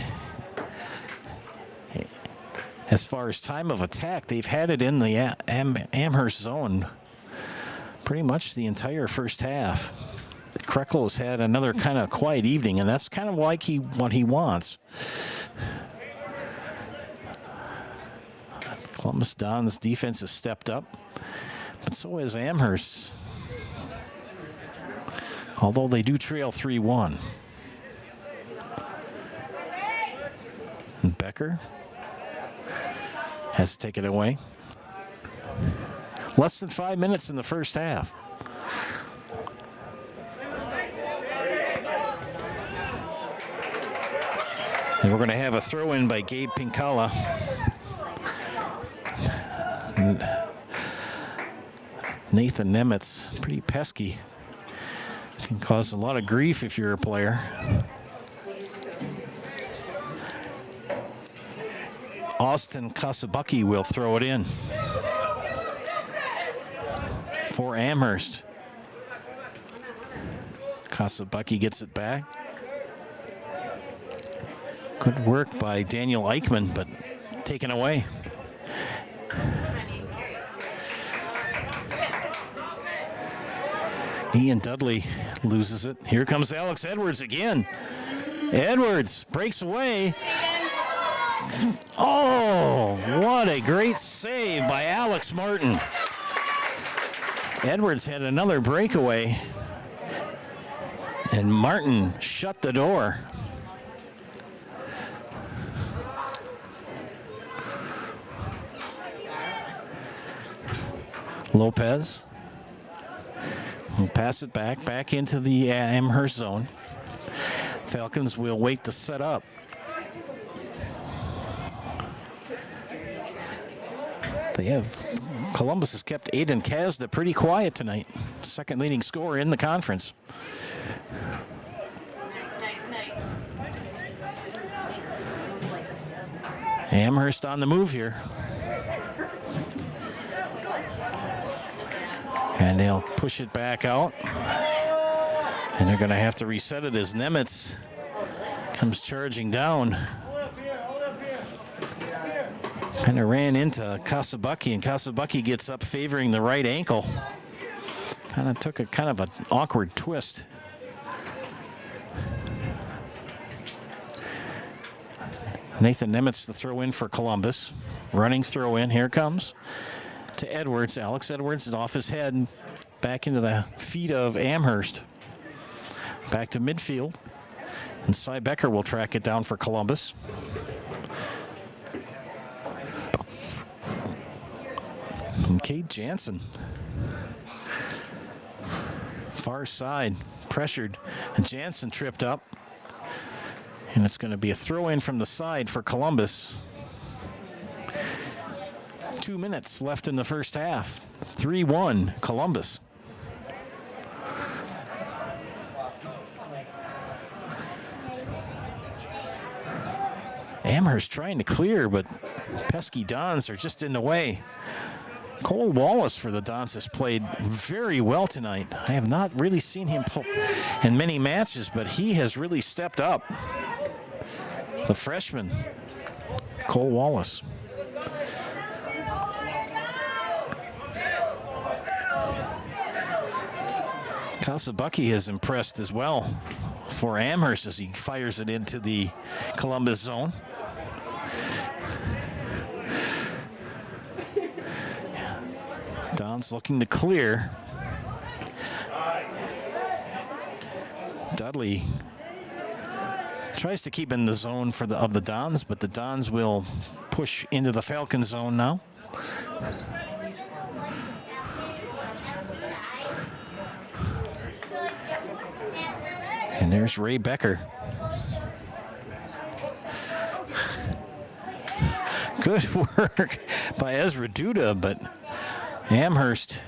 as far as time of attack. They've had it in the Amherst zone pretty much the entire first half. Kreklow's had another kind of quiet evening, and that's kind of like what he wants. Columbus Don's defense has stepped up, but so has Amherst. Although they do trail 3-1. Becker has to take it away. Less than 5 minutes in the first half. And we're going to have a throw-in by Gabe Pinkala. Nathan Nemitz, pretty pesky. Can cause a lot of grief if you're a player. Austin Kasabucky will throw it in for Amherst. Kasabucky gets it back. Good work by Daniel Eichmann, but taken away. Ian Dudley loses it. Here comes Alex Edwards again. Edwards breaks away. Oh, what a great save by Alex Martin. Edwards had another breakaway, and Martin shut the door. Lopez will pass it back into the Amherst zone. Falcons will wait to set up. Columbus has kept Aiden Kazda pretty quiet tonight. Second leading scorer in the conference. Nice. Amherst on the move here. And they'll push it back out. And they're going to have to reset it as Nemitz comes charging down. Kind of ran into Kasabucky, and Kasabucky gets up favoring the right ankle. Kind of took an awkward twist. Nathan Nemitz the throw in for Columbus. Running throw in, here comes to Edwards. Alex Edwards is off his head, back into the feet of Amherst. Back to midfield, and Cy Becker will track it down for Columbus. And Kate Jansen. Far side, pressured, and Jansen tripped up. And it's going to be a throw-in from the side for Columbus. 2 minutes left in the first half. 3-1 Columbus. Amherst trying to clear, but pesky Dons are just in the way. Cole Wallace for the Dons has played very well tonight. I have not really seen him play in many matches, but he has really stepped up. The freshman, Cole Wallace. Kasabucky has impressed as well for Amherst as he fires it into the Columbus zone. Don's looking to clear. Dudley tries to keep in the zone of the Dons, but the Dons will push into the Falcon zone now. And there's Ray Becker. Good work by Ezra Duda, but Amherst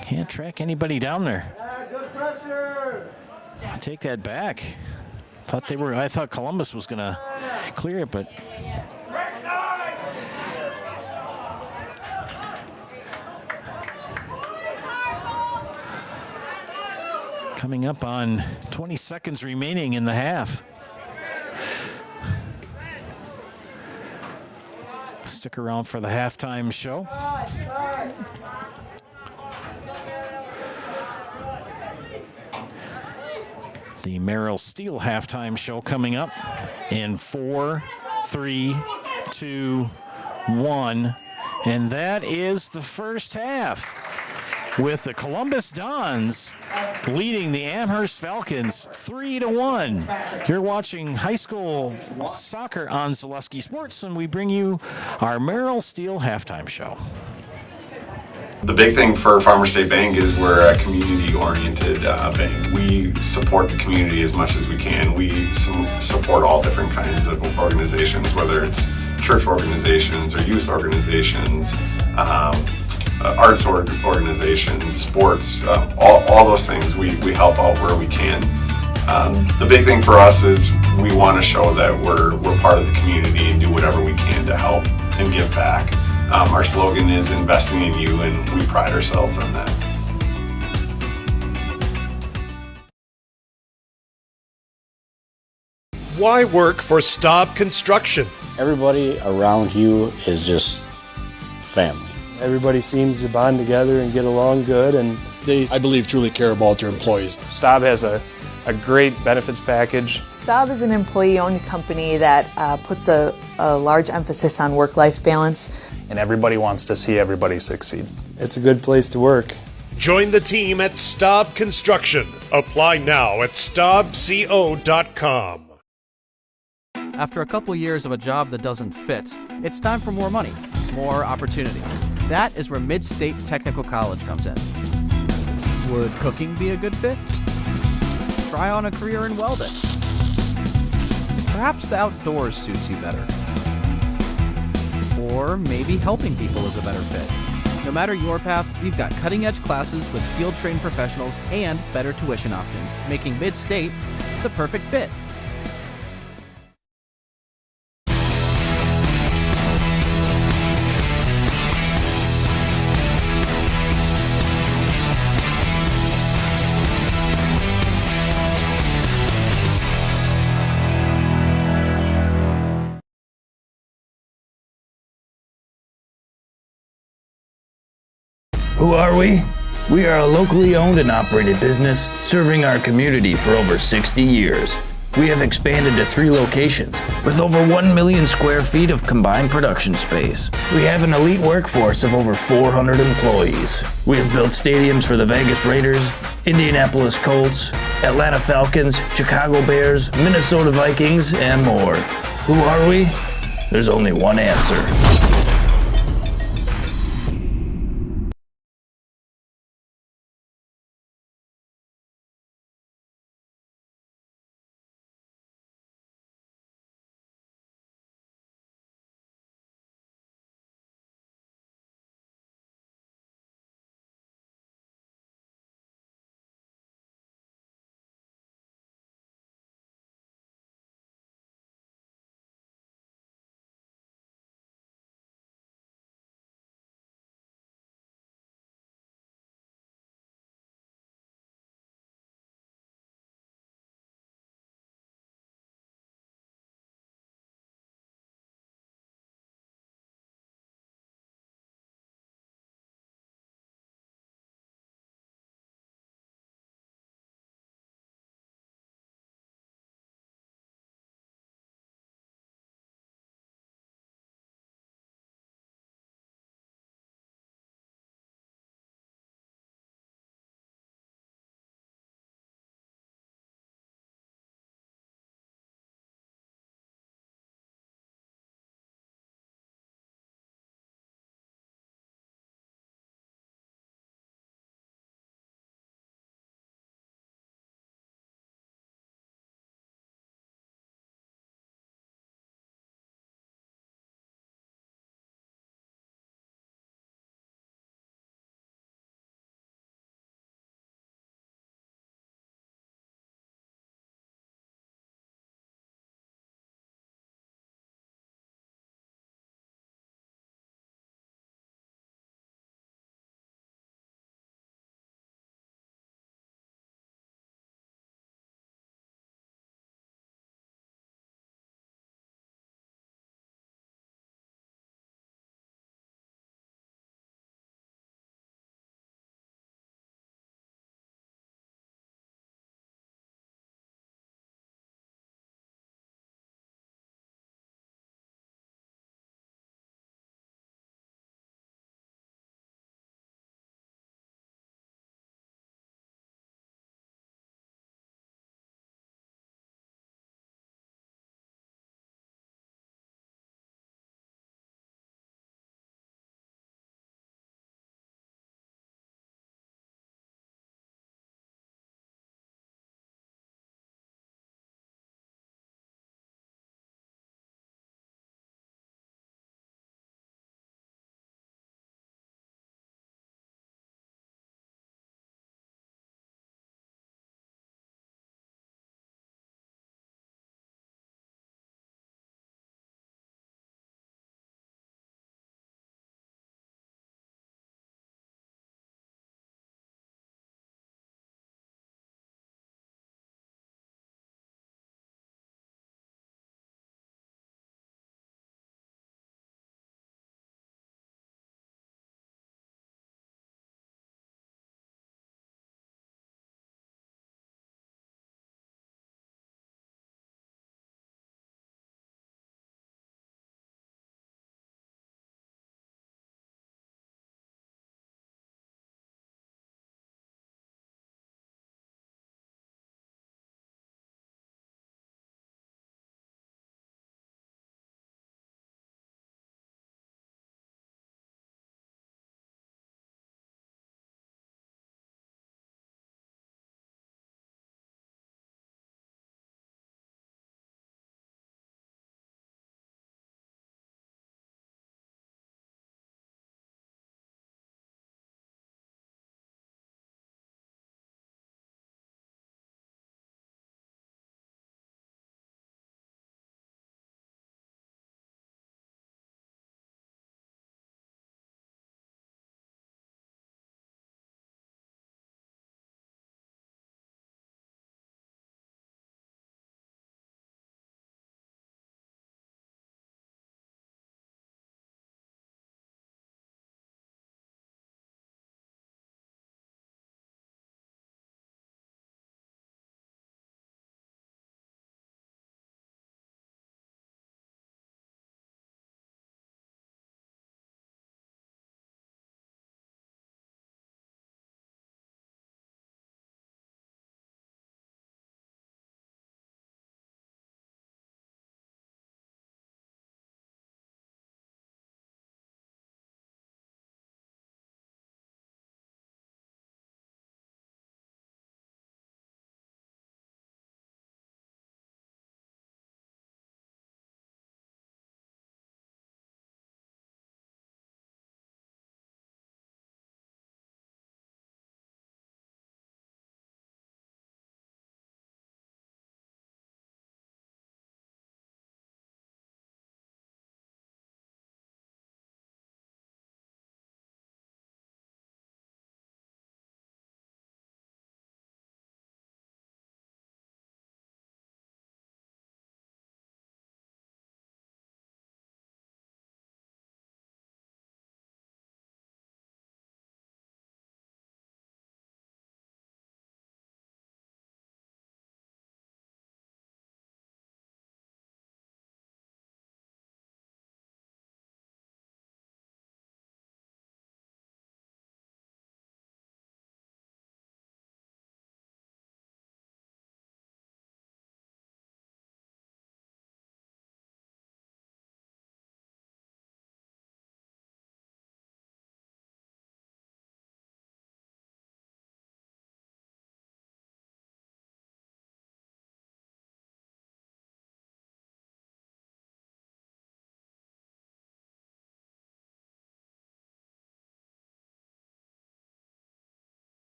can't track anybody down there. I take that back. I thought Columbus was going to clear it, but coming up on 20 seconds remaining in the half. Stick around for the halftime show. The Merrill Steel halftime show coming up in 4, 3, 2, 1. And that is the first half, with the Columbus Dons leading the Amherst Falcons 3-1. You're watching high school soccer on Zaleski Sports, and we bring you our Merrill Steel halftime show. The big thing for Farmers State Bank is we're a community-oriented bank. We support the community as much as we can. We support all different kinds of organizations, whether it's church organizations or youth organizations, arts organizations, sports, all those things. We help out where we can. The big thing for us is we want to show that we're part of the community and do whatever we can to help and give back. Our slogan is investing in you, and we pride ourselves on that. Why work for Staub Construction? Everybody around you is just family. Everybody seems to bond together and get along good, and they, I believe, truly care about their employees. Staub has a great benefits package. Staub is an employee-owned company that puts a large emphasis on work-life balance. And everybody wants to see everybody succeed. It's a good place to work. Join the team at Staub Construction. Apply now at staubco.com. After a couple years of a job that doesn't fit, it's time for more money, more opportunity. That is where Mid-State Technical College comes in. Would cooking be a good fit? Try on a career in welding. Perhaps the outdoors suits you better. Or maybe helping people is a better fit. No matter your path, we've got cutting-edge classes with field-trained professionals and better tuition options, making Mid-State the perfect fit. Who are we? We are a locally owned and operated business serving our community for over 60 years. We have expanded to 3 locations with over 1 million square feet of combined production space. We have an elite workforce of over 400 employees. We have built stadiums for the Vegas Raiders, Indianapolis Colts, Atlanta Falcons, Chicago Bears, Minnesota Vikings, and more. Who are we? There's only one answer.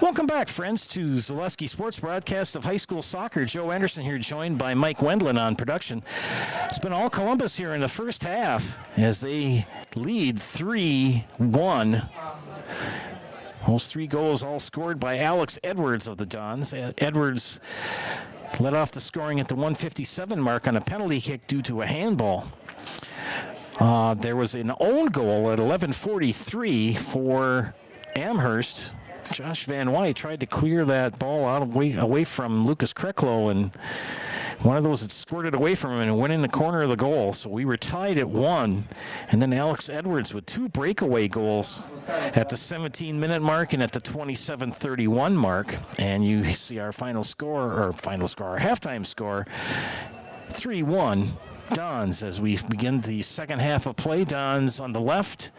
Welcome back, friends, to Zaleski Sports broadcast of high school soccer. Joe Anderson here, joined by Mike Wendland on production. It's been all Columbus here in the first half as they lead 3-1. Those 3 goals all scored by Alex Edwards of the Dons. Edwards led off the scoring at the 157 mark on a penalty kick due to a handball. There was an own goal at 11:43 for Amherst. Josh Van White tried to clear that ball out away from Lucas Kreklo, and one of those had squirted away from him and went in the corner of the goal. So we were tied at 1. And then Alex Edwards with 2 breakaway goals at the 17-minute mark and at the 27:31 mark. And you see our our halftime score, 3-1 Dons as we begin the second half of play. Dons on the left,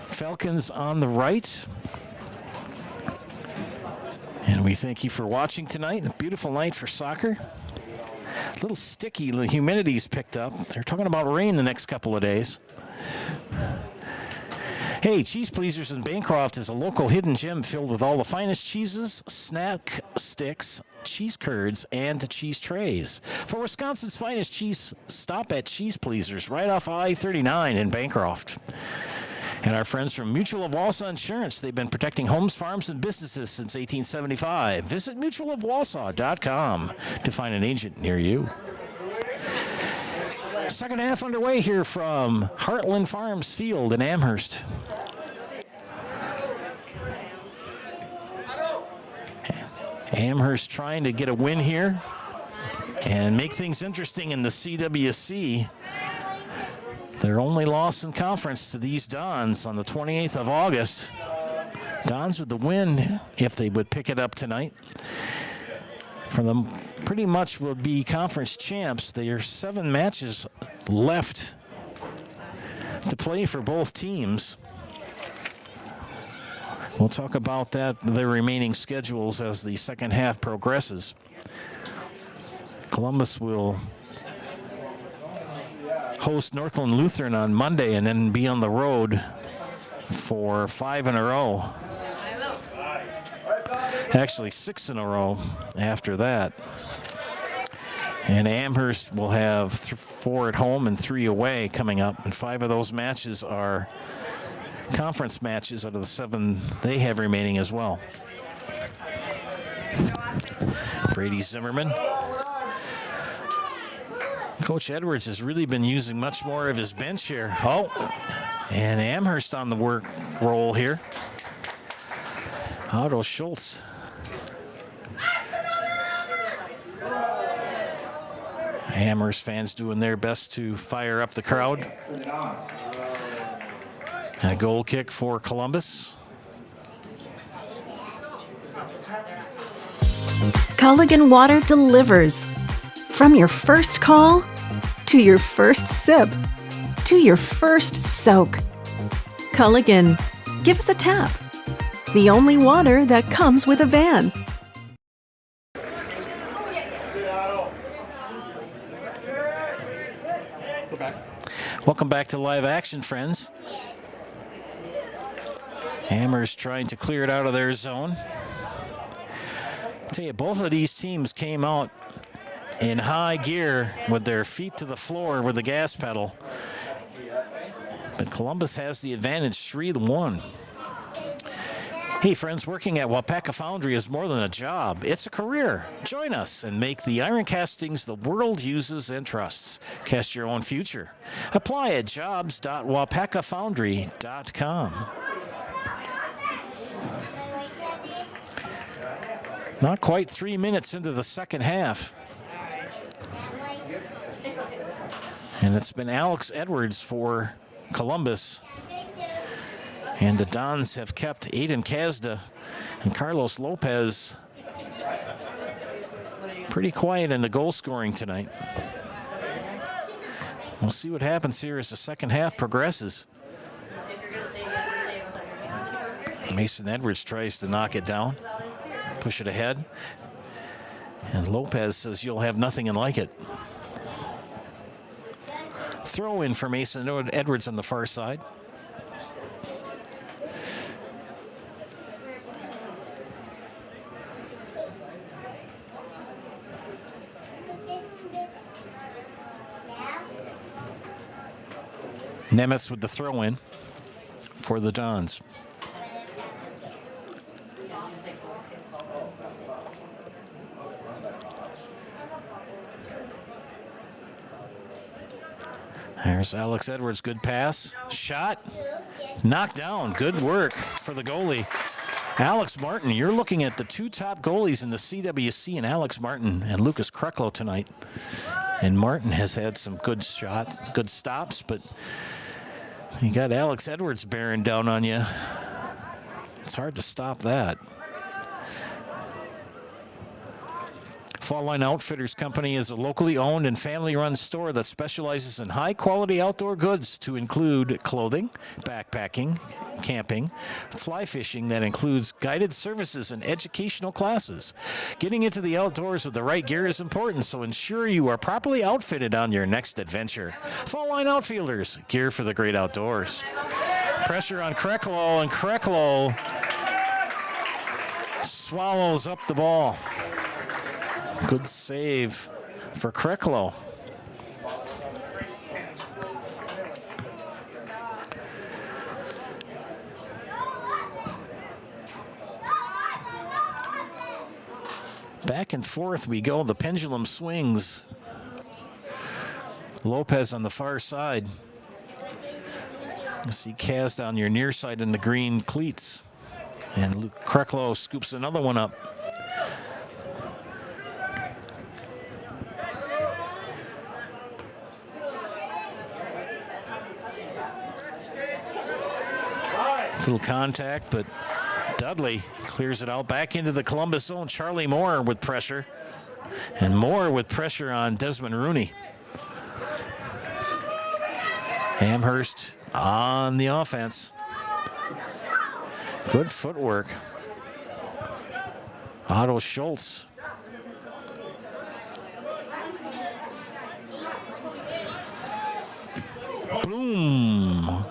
Falcons on the right. And we thank you for watching tonight. A beautiful night for soccer. A little sticky. The humidity's picked up. They're talking about rain the next couple of days. Hey, Cheese Pleasers in Bancroft is a local hidden gem filled with all the finest cheeses, snack sticks, cheese curds, and cheese trays. For Wisconsin's finest cheese, stop at Cheese Pleasers right off I-39 in Bancroft. And our friends from Mutual of Wausau Insurance, they've been protecting homes, farms, and businesses since 1875. Visit mutualofwausau.com to find an agent near you. Second half underway here from Heartland Farms Field in Amherst. Amherst trying to get a win here and make things interesting in the CWC. Their only loss in conference to these Dons on the 28th of August. Dons with the win if they would pick it up tonight. For them, pretty much will be conference champs. There are 7 matches left to play for both teams. We'll talk about their remaining schedules as the second half progresses. Columbus will host Northland Lutheran on Monday and then be on the road for 5 in a row. Actually 6 in a row after that. And Amherst will have 4 at home and 3 away coming up, and 5 of those matches are conference matches out of the 7 they have remaining as well. Brady Zimmerman. Coach Edwards has really been using much more of his bench here. Oh, and Amherst on the work roll here. Otto Schultz. Amherst fans doing their best to fire up the crowd. And a goal kick for Columbus. Culligan Water delivers. From your first call, to your first sip, to your first soak. Culligan, give us a tap. The only water that comes with a van. Welcome back to live action, friends. Amherst trying to clear it out of their zone. I'll tell you, both of these teams came out in high gear with their feet to the floor with the gas pedal. But Columbus has the advantage 3-1. Hey friends, working at WIAA Foundry is more than a job, it's a career. Join us and make the iron castings the world uses and trusts. Cast your own future. Apply at jobs.wapakafoundry.com. Not quite 3 minutes into the second half. And it's been Alex Edwards for Columbus. And the Dons have kept Aiden Kazda and Carlos Lopez pretty quiet in the goal scoring tonight. We'll see what happens here as the second half progresses. Mason Edwards tries to knock it down, push it ahead. And Lopez says you'll have nothing and like it. Throw in for Mason Edwards on the far side. Nemitz with the throw in for the Dons. There's Alex Edwards, good pass. Shot, knocked down, good work for the goalie. Alex Martin, you're looking at the two top goalies in the CWC, and Alex Martin and Lucas Kreklo tonight. And Martin has had some good shots, good stops, but you got Alex Edwards bearing down on you. It's hard to stop that. Fall Line Outfitters Company is a locally owned and family-run store that specializes in high-quality outdoor goods to include clothing, backpacking, camping, fly fishing that includes guided services and educational classes. Getting into the outdoors with the right gear is important, so ensure you are properly outfitted on your next adventure. Fall Line Outfielders, gear for the great outdoors. Pressure on Kreklo, and Kreklo swallows up the ball. Good save for Kreklo. Back and forth we go. The pendulum swings. Lopez on the far side. You see Kaz on your near side in the green cleats. And Kreklo scoops another one up. Little contact, but Dudley clears it out. Back into the Columbus zone. Charlie Moore with pressure. And Moore with pressure on Desmond Rooney. Amherst on the offense. Good footwork. Otto Schultz. Boom.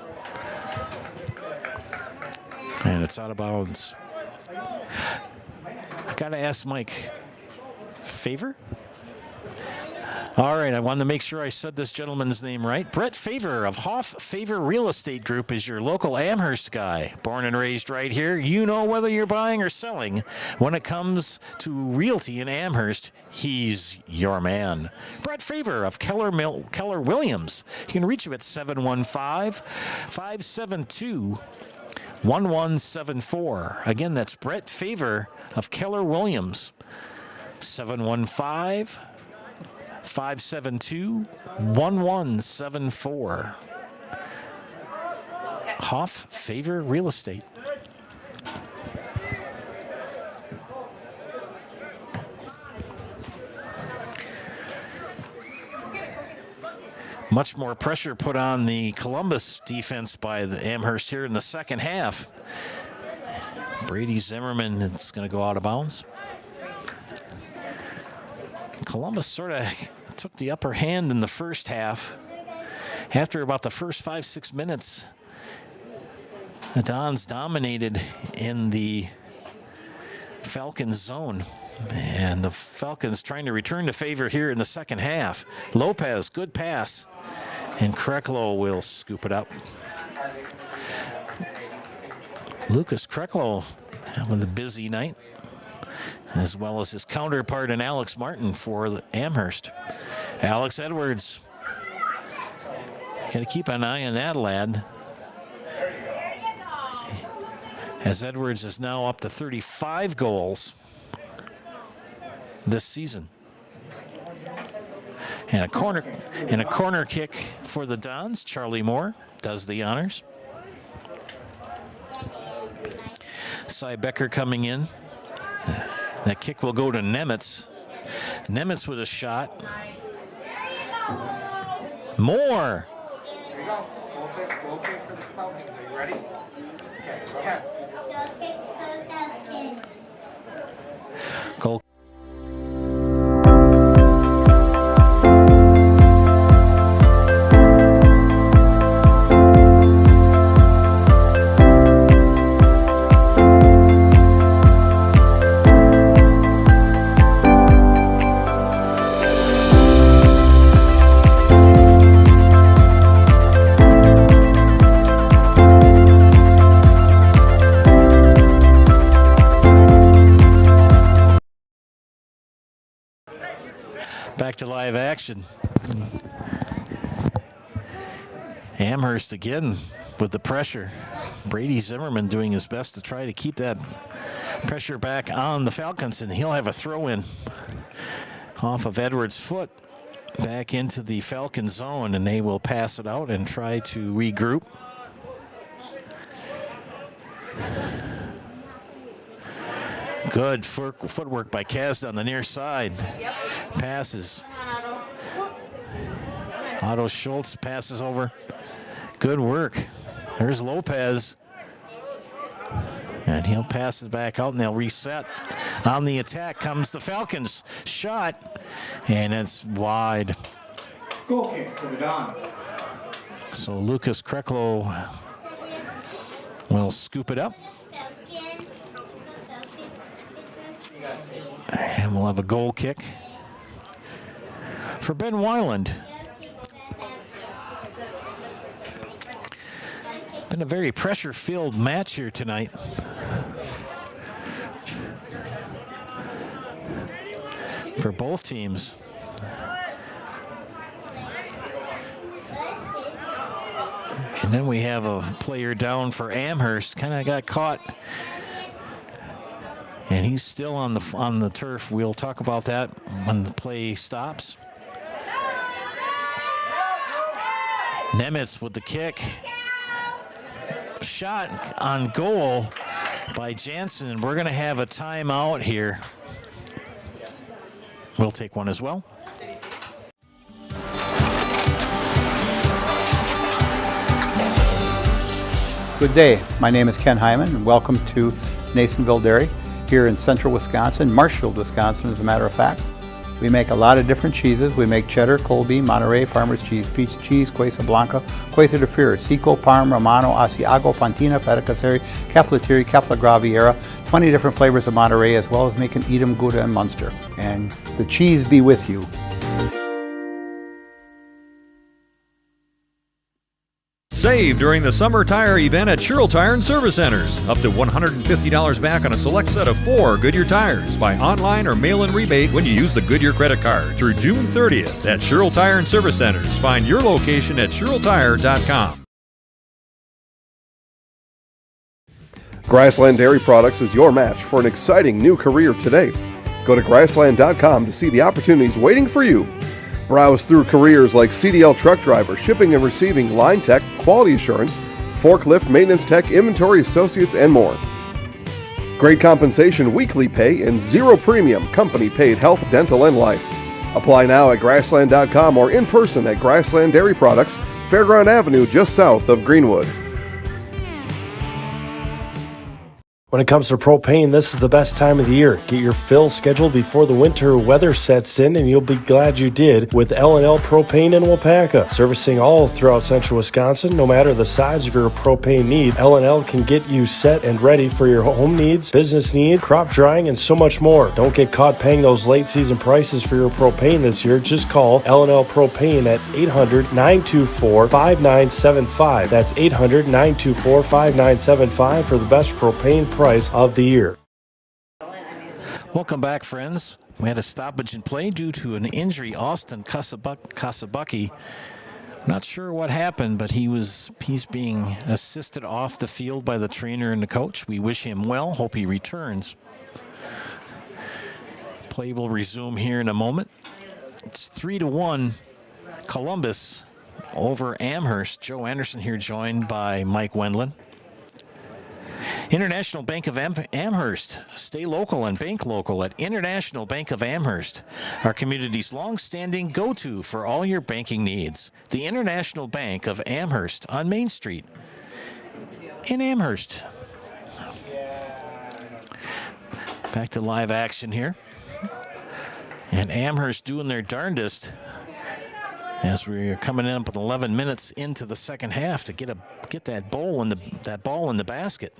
And it's out of bounds. I gotta ask Mike, Favor? All right, I wanted to make sure I said this gentleman's name right. Brett Favor of Hoff Favor Real Estate Group is your local Amherst guy. Born and raised right here. You know whether you're buying or selling. When it comes to realty in Amherst, he's your man. Brett Favor of Keller Williams. You can reach him at 715-572-1174. Again, that's Brett Favor of Keller Williams. 715-572-1174. Hoff Favor Real Estate. Much more pressure put on the Columbus defense by the Amherst here in the second half. Brady Zimmerman is going to go out of bounds. Columbus sort of took the upper hand in the first half. After about the first 5-6 minutes, the Dons dominated in the Falcons zone. And the Falcons trying to return to favor here in the second half. Lopez, good pass. And Kreklo will scoop it up. Lucas Kreklo having a busy night, as well as his counterpart in Alex Martin for Amherst. Alex Edwards. Got to keep an eye on that lad, as Edwards is now up to 35 goals this season. And a corner kick for the Dons. Charlie Moore does the honors. Cy Becker coming in. That kick will go to Nemitz. Nemitz with a shot. Moore. Here you go. Goal kick for the Falcons. Are you ready? Okay, go ahead. Goal. Back to live action. Amherst again with the pressure. Brady Zimmerman doing his best to try to keep that pressure back on the Falcons, and he'll have a throw in off of Edwards' foot back into the Falcon zone, and they will pass it out and try to regroup. Good footwork by Kaz on the near side. Passes. Otto Schultz passes over. Good work. There's Lopez. And he'll pass it back out, and they'll reset. On the attack comes the Falcons. Shot. And it's wide. Goal kick for the Dons. So Lucas Kreklo will scoop it up. And we'll have a goal kick for Ben Weiland. Been a very pressure-filled match here tonight. For both teams. And then we have a player down for Amherst. Kind of got caught. And he's still on the turf. We'll talk about that when the play stops. Nemitz with the kick. Shot on goal by Jansen. We're going to have a timeout here. We'll take one as well. Good day. My name is Ken Hyman, and welcome to Nasonville Dairy here in central Wisconsin, Marshfield, Wisconsin, as a matter of fact. We make a lot of different cheeses. We make cheddar, Colby, Monterey, Farmer's Cheese, Peach Cheese, Quesa Blanca, Quesa de Fear, Seco, Parm, Romano, Asiago, Fontina, Feta Caseri, Caflateri, Cafla Graviera, 20 different flavors of Monterey, as well as making Edam, Gouda, and Munster. And the cheese be with you. Save during the summer tire event at Sherrill Tire and Service Centers. Up to $150 back on a select set of 4 Goodyear tires. Buy online or mail-in rebate when you use the Goodyear credit card through June 30th at Sherrill Tire and Service Centers. Find your location at SherrillTire.com. Grassland Dairy Products is your match for an exciting new career today. Go to Grassland.com to see the opportunities waiting for you. Browse through careers like CDL truck driver, shipping and receiving, line tech, quality assurance, forklift, maintenance tech, inventory associates, and more. Great compensation, weekly pay, and zero premium company paid health, dental, and life. Apply now at Grassland.com or in person at Grassland Dairy Products, Fairground Avenue, just south of Greenwood. When it comes to propane, this is the best time of the year. Get your fill scheduled before the winter weather sets in, and you'll be glad you did with L&L Propane in Wapaka. Servicing all throughout central Wisconsin, no matter the size of your propane need, L&L can get you set and ready for your home needs, business needs, crop drying, and so much more. Don't get caught paying those late season prices for your propane this year. Just call L&L Propane at 800-924-5975. That's 800-924-5975 for the best propane price of the year. Welcome back, friends. We had a stoppage in play due to an injury. Austin Kasabucky. Not sure what happened, but he's being assisted off the field by the trainer and the coach. We wish him well. Hope he returns. Play will resume here in a moment. It's 3-1 Columbus over Amherst. Joe Anderson here, joined by Mike Wendland. International Bank of Amherst. Stay local and bank local at International Bank of Amherst, our community's long-standing go-to for all your banking needs. The International Bank of Amherst on Main Street in Amherst. Back to live action here. And Amherst doing their darndest as we're coming in with 11 minutes into the second half to get that ball in the basket.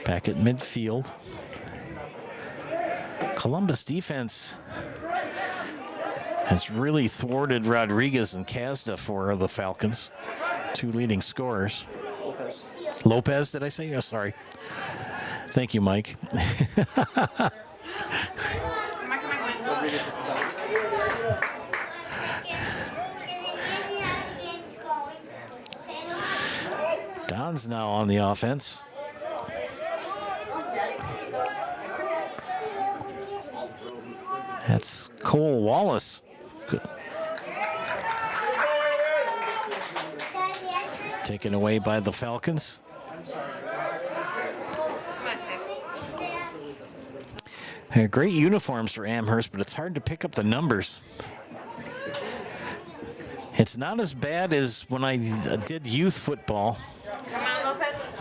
Back at midfield. Columbus defense has really thwarted Rodriguez and Kazda for the Falcons, 2 leading scorers. Lopez, did I say? Oh, sorry. Thank you, Mike. Don's now on the offense. That's Cole Wallace. Good. Taken away by the Falcons. Great uniforms for Amherst, but it's hard to pick up the numbers. It's not as bad as when I did youth football.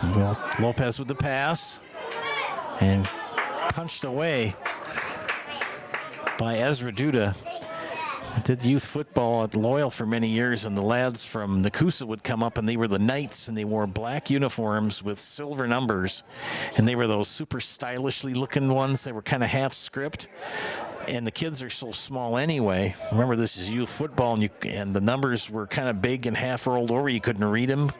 Well, Lopez with the pass and punched away by Ezra Duda. I did youth football at Loyal for many years, and the lads from Nakusa would come up, and they were the Knights, and they wore black uniforms with silver numbers, and they were those super stylishly looking ones. They were kind of half script, and the kids are so small anyway. Remember, this is youth football, and the numbers were kind of big and half rolled over. You couldn't read them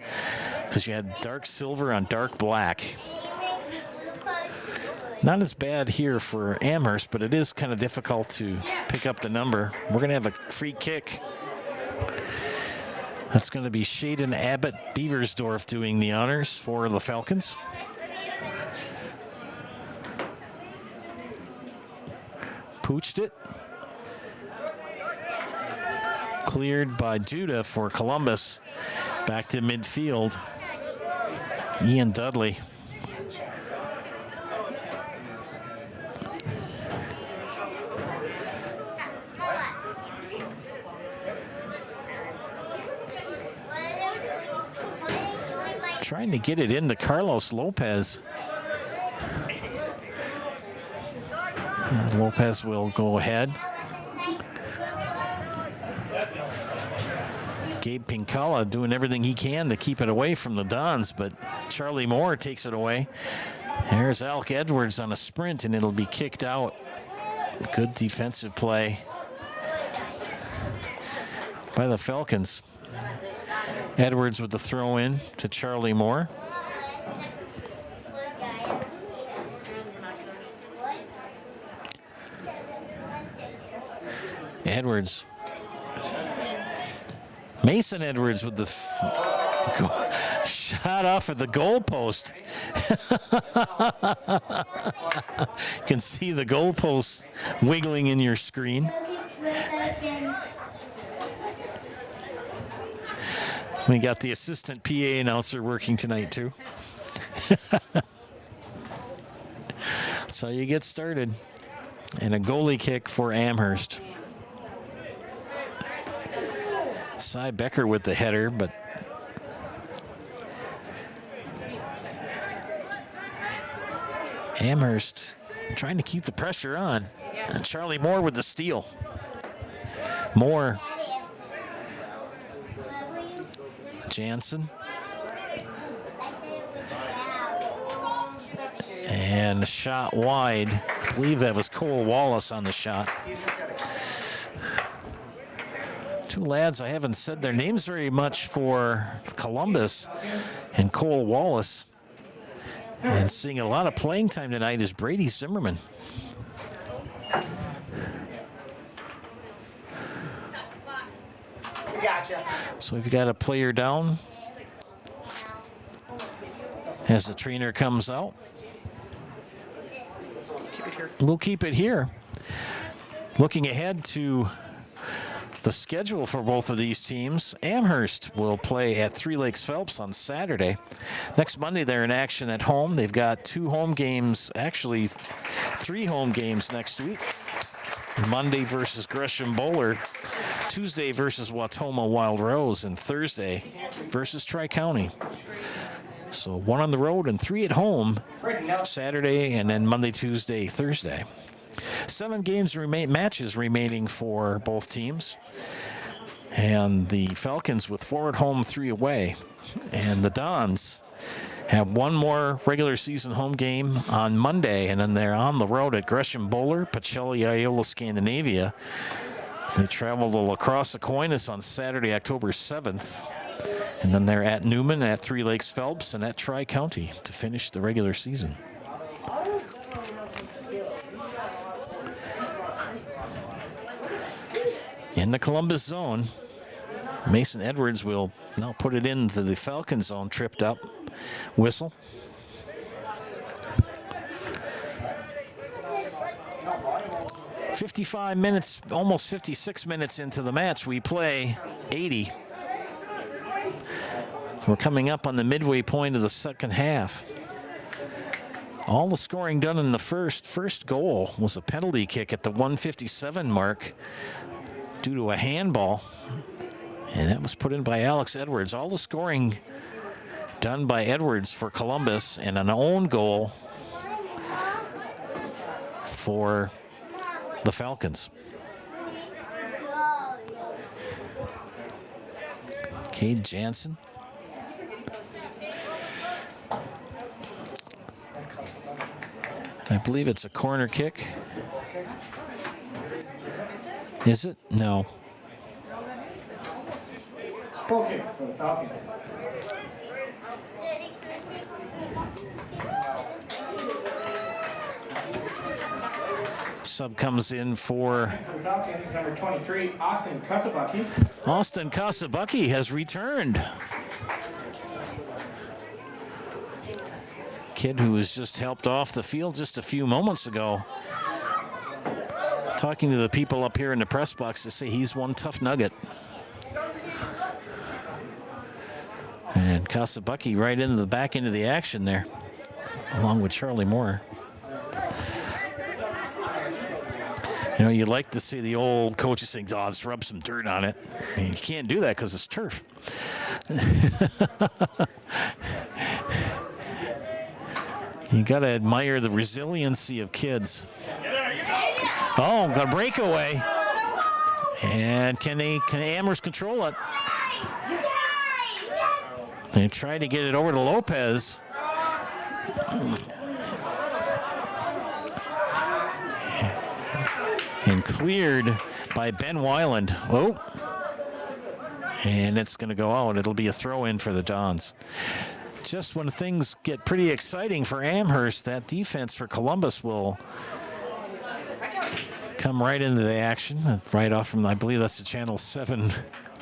because you had dark silver on dark black. Not as bad here for Amherst, but it is kind of difficult to pick up the number. We're going to have a free kick. That's going to be Shaden Abbott Beversdorf doing the honors for the Falcons. Pooched it. Cleared by Judah for Columbus. Back to midfield. Ian Dudley. Trying to get it into Carlos Lopez. Lopez will go ahead. Gabe Pincala doing everything he can to keep it away from the Dons, but Charlie Moore takes it away. There's Alec Edwards on a sprint, and it'll be kicked out. Good defensive play by the Falcons. Edwards with the throw in to Charlie Moore. Edwards. Mason Edwards with the shot off at the goalpost. You can see the goalpost wiggling in your screen. We got the assistant PA announcer working tonight, too. That's how you get started. And a goalie kick for Amherst. Cy Becker with the header, but Amherst trying to keep the pressure on. And Charlie Moore with the steal. Moore. Jansen. And a shot wide. I believe that was Cole Wallace on the shot. Two lads, I haven't said their names very much for Columbus, and Cole Wallace. And seeing a lot of playing time tonight is Brady Zimmerman. Gotcha. So we've got a player down as the trainer comes out. We'll keep it here. Looking ahead to the schedule for both of these teams, Amherst will play at Three Lakes Phelps on Saturday. Next Monday, they're in action at home. They've got 2 home games, actually 3 home games next week. Monday versus Gresham Bowler, Tuesday versus Watoma Wild Rose, and Thursday versus Tri-County. So 1 on the road and 3 at home Saturday, and then Monday, Tuesday, Thursday. 7 games matches remaining for both teams. And the Falcons with 4 at home, 3 away. And the Dons have 1 more regular season home game on Monday, and then they're on the road at Gresham Bowler, Pacelli, Iola, Scandinavia. They travel to La Crosse Aquinas on Saturday, October 7th. And then they're at Newman, at Three Lakes Phelps, and at Tri-County to finish the regular season. In the Columbus zone, Mason Edwards will now put it into the Falcon zone, tripped up. Whistle. "55 minutes, almost 56 minutes into the match. We play 80. We're coming up on the midway point of the second half. All the scoring done in the first goal was a penalty kick at the 1:57 mark due to a handball. And that was put in by Alex Edwards. All the scoring done by Edwards for Columbus, and an own goal for the Falcons. Cade Jansen. I believe it's a corner kick. Is it? No. Goal kick for the Falcons. Sub comes in for the Falcons, number 23, Austin Kasabucky. Austin Kasabucky has returned. Kid who was just helped off the field just a few moments ago. Talking to the people up here in the press box to say he's one tough nugget. And Kasabucky right into the back end of the action there, along with Charlie Moore. You know, you'd like to see the old coaches saying, "Oh, let's rub some dirt on it." And you can't do that because it's turf. You got to admire the resiliency of kids. Oh, got a breakaway. And can Amherst control it? They try to get it over to Lopez. And cleared by Ben Weiland. Oh. And it's going to go out. It'll be a throw-in for the Dons. Just when things get pretty exciting for Amherst, that defense for Columbus will come right into the action. Right off from, I believe that's the Channel 7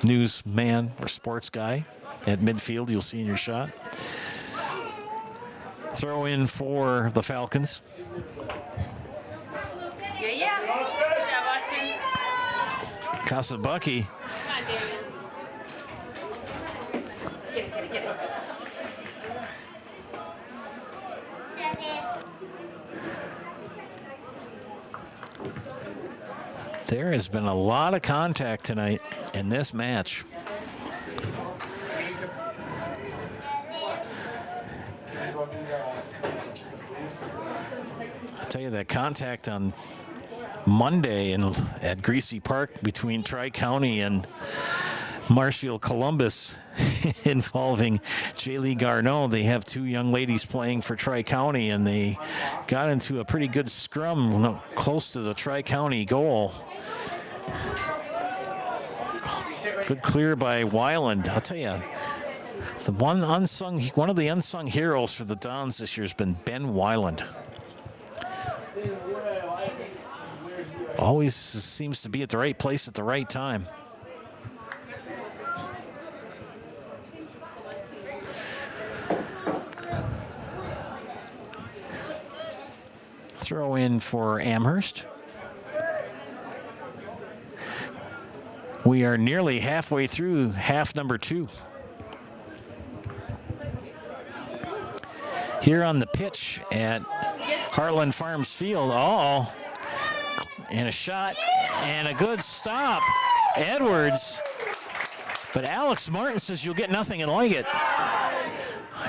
newsman or sports guy at midfield. You'll see in your shot. Throw in for the Falcons. Kasabucky. There has been a lot of contact tonight in this match. I'll tell you, that contact on Monday at Greasy Park between Tri-County and Marshfield Columbus involving Jaylee Garneau. They have two young ladies playing for Tri-County, and they got into a pretty good scrum close to the Tri-County goal. Good clear by Weiland. I'll tell you, one of the unsung heroes for the Dons this year has been Ben Weiland. Always seems to be at the right place at the right time. Throw in for Amherst. We are nearly halfway through half number 2. Here on the pitch at Heartland Farms Field. Oh, and a shot and a good stop. Edwards. But Alex Martin says you'll get nothing and like it.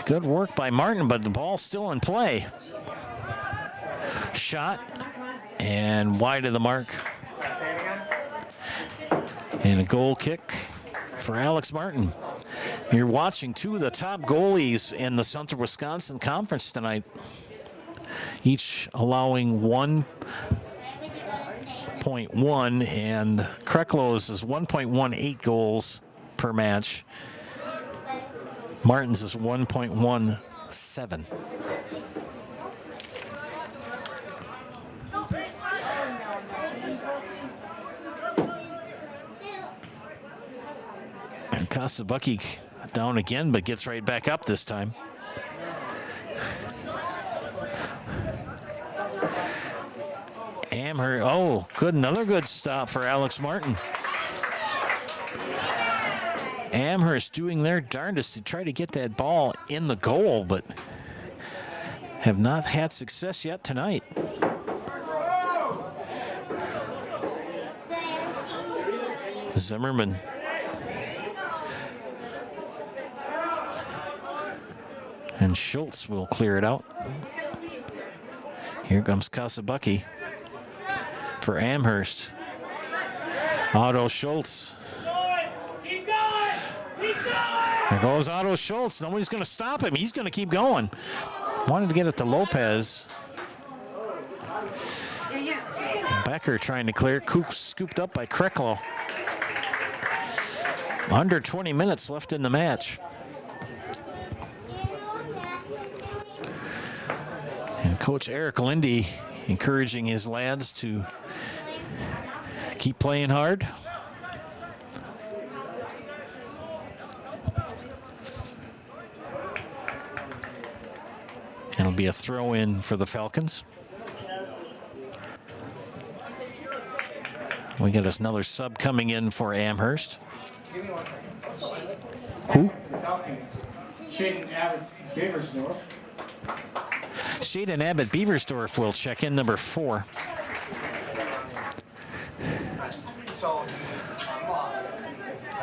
Good work by Martin, but the ball's still in play. Shot and wide of the mark. And a goal kick for Alex Martin. You're watching two of the top goalies in the Central Wisconsin Conference tonight, each allowing 1.1, and Kreklos is 1.18 goals per match. Martin's is 1.17. And Kasabucky down again, but gets right back up this time. Amherst, oh, good, another good stop for Alex Martin. Amherst doing their darndest to try to get that ball in the goal, but have not had success yet tonight. Zimmerman. And Schultz will clear it out. Here comes Kasabucky for Amherst. Otto Schultz. There goes Otto Schultz. Nobody's going to stop him. He's going to keep going. Wanted to get it to Lopez. Becker trying to clear. Kook scooped up by Krecklo. Under 20 minutes left in the match. And Coach Eric Lindy encouraging his lads to keep playing hard. It'll be a throw-in for the Falcons. We got another sub coming in for Amherst. Who? Falcons. Shaden Abbott Beversdorf. Shaden Abbott Beversdorf will check in, number 4.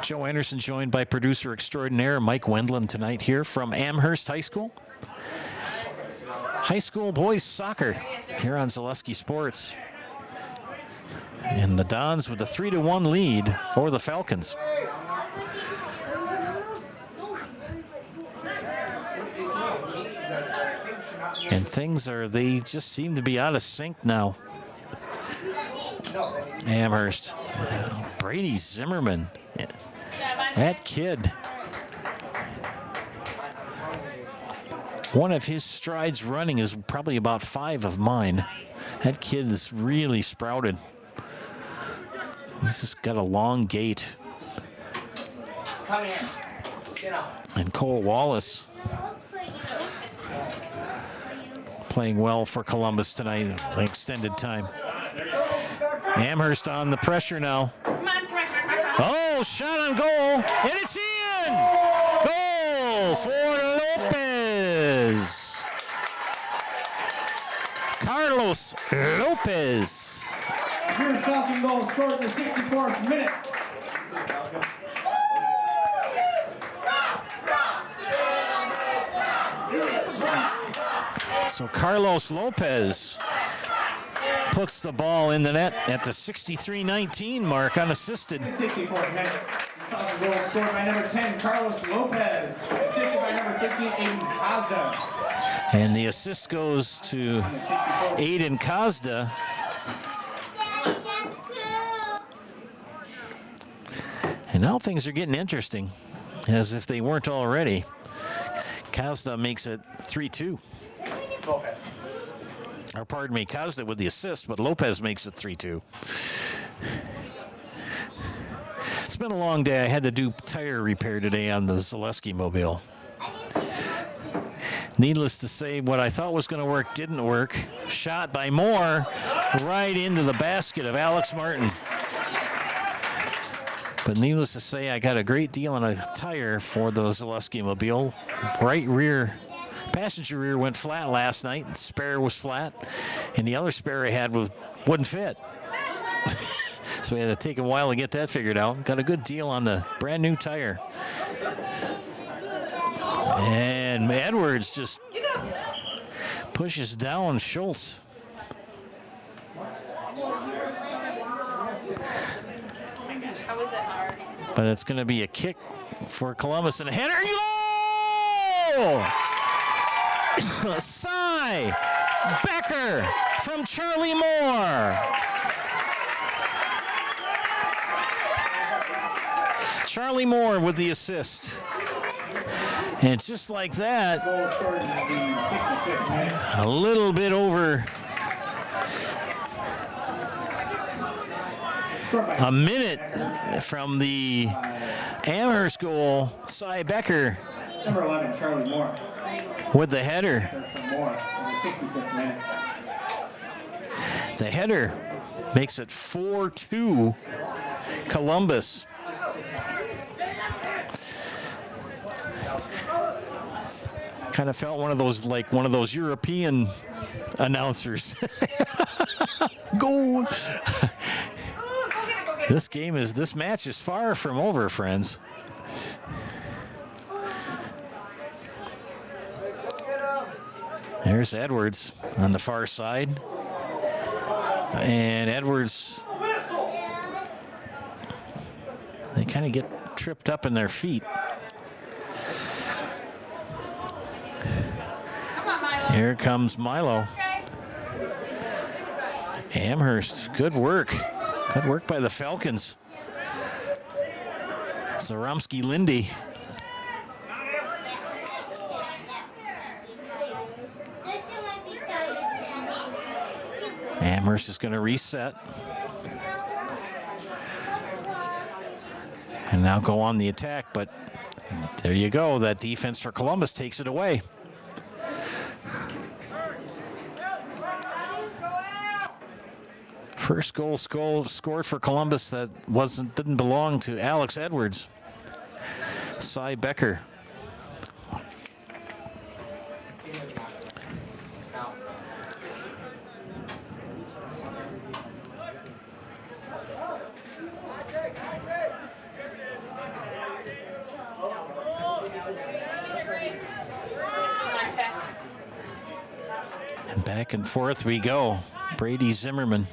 Joe Anderson joined by producer extraordinaire Mike Wendland tonight here from Amherst High School. High school boys soccer here on Zaleski Sports. And the Dons with a 3-1 lead for the Falcons. And things they just seem to be out of sync now. Amherst. Brady Zimmerman. That kid. One of his strides running is probably about 5 of mine. That kid is really sprouted. He's just got a long gait. Come here. Sit down. And Cole Wallace playing well for Columbus tonight, extended time. Amherst on the pressure now. Oh, shot on goal, and it's in! Goal for Lopez. Carlos Lopez. Your Falcon goal scored in the 64th minute. So Carlos Lopez puts the ball in the net at the 63-19 mark unassisted. 64th minute. Falcon goal scored by number 10, Carlos Lopez. Assisted by number 15, Aiden Kazda. And the assist goes to Aiden Kazda. And now things are getting interesting, as if they weren't already. Kazda makes it 3-2. Lopez. Or pardon me, Kazda with the assist, but Lopez makes it 3-2. It's been a long day. I had to do tire repair today on the Zaleski Mobile. Needless to say, what I thought was going to work didn't work. Shot by Moore right into the basket of Alex Martin. But needless to say, I got a great deal on a tire for the Zaleski Mobile. Right rear, passenger rear went flat last night. The spare was flat. And the other spare I had wouldn't fit. So we had to take a while to get that figured out. Got a good deal on the brand new tire. And Edwards just pushes down Schultz. But it's going to be a kick for Columbus and a header. Goal! Cy Becker from Charlie Moore. Charlie Moore with the assist. And just like that, a little bit over a minute from the Amherst goal, Cy Becker Number 11, Charlie Moore. with the header. For Moore in the 65th minute. The header makes it 4-2 Columbus. Kind of felt one of those European announcers. Goal. This match is far from over, friends. There's Edwards on the far side. And Edwards, they kind of get tripped up in their feet. Here comes Milo. Amherst, good work. Good work by the Falcons. Zaromsky Lindy. Amherst is going to reset. And now go on the attack, but there you go. That defense for Columbus takes it away. First goal scored for Columbus that didn't belong to Alex Edwards. Cy Becker. And back and forth we go. Brady Zimmerman.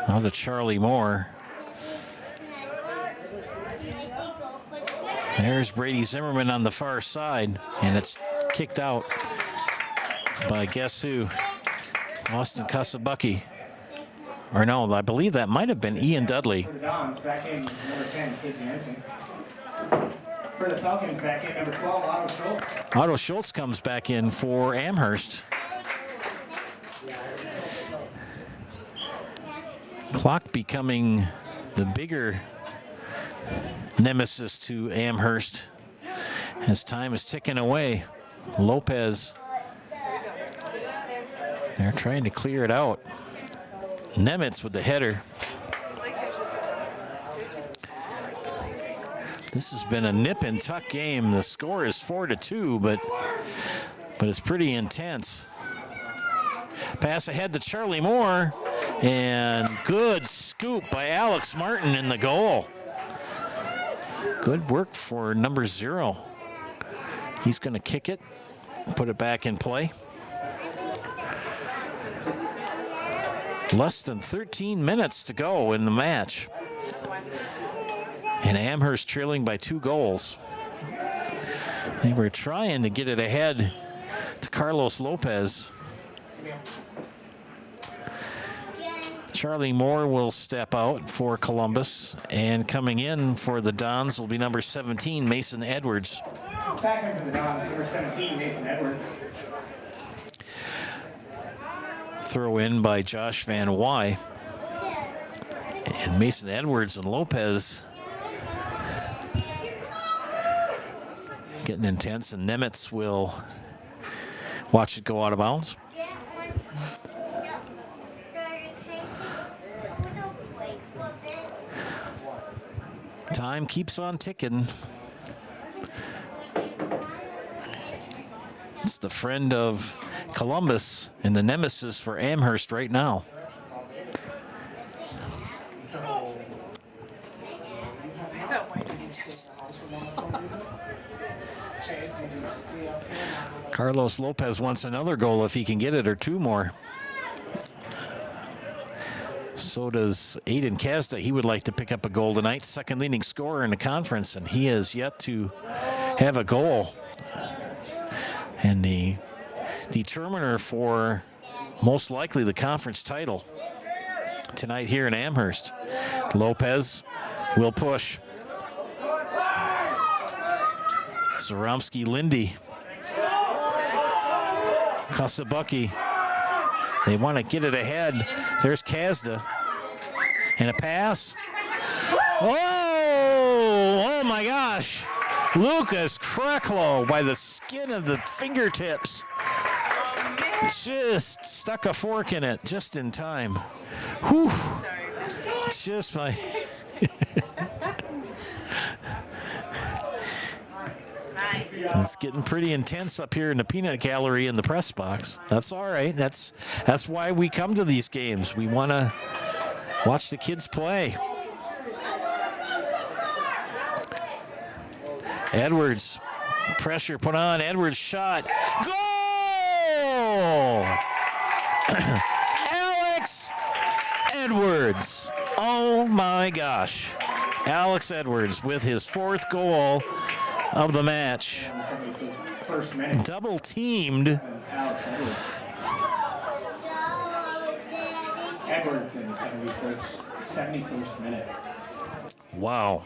Now to Charlie Moore. There's Brady Zimmerman on the far side, and it's kicked out by guess who? Austin Kasabucky. Or no, I believe that might have been Ian Dudley. For the Dons, back in number 10, Kid Jansen. For the Falcons, back in number 12, Otto Schultz. Otto Schultz comes back in for Amherst. Clock becoming the bigger nemesis to Amherst as time is ticking away. Lopez, they're trying to clear it out. Nemitz with the header. This has been a nip and tuck game. The score is 4-2, but it's pretty intense. Pass ahead to Charlie Moore. And good scoop by Alex Martin in the goal. Good work for number 0. He's going to kick it, put it back in play. Less than 13 minutes to go in the match. And Amherst trailing by 2 goals. They were trying to get it ahead to Carlos Lopez. Charlie Moore will step out for Columbus, and coming in for the Dons will be number 17, Mason Edwards. Back in for the Dons, number 17, Mason Edwards. Throw in by Josh Van Wy. And Mason Edwards and Lopez getting intense, and Nemitz will watch it go out of bounds. Time keeps on ticking. It's the friend of Columbus and the nemesis for Amherst right now. Carlos Lopez wants another goal if he can get it, or 2 more. So does Aiden Kazda. He would like to pick up a goal tonight. Second leading scorer in the conference, and he has yet to have a goal. And the determiner for most likely the conference title tonight here in Amherst. Lopez will push. Zaromsky Lindy. Kasabucky. They want to get it ahead. There's Kazda. And a pass. Oh my gosh. Lucas Kreklo by the skin of the fingertips. Just stuck a fork in it just in time. Whew. Just my... It's getting pretty intense up here in the peanut gallery in the press box. That's all right. That's why we come to these games. We want to watch the kids play. Edwards, pressure put on. Edwards shot. Goal! Alex Edwards. Oh my gosh. Alex Edwards with his 4th goal of the match. Double teamed. Edwards in the 71st minute. Wow.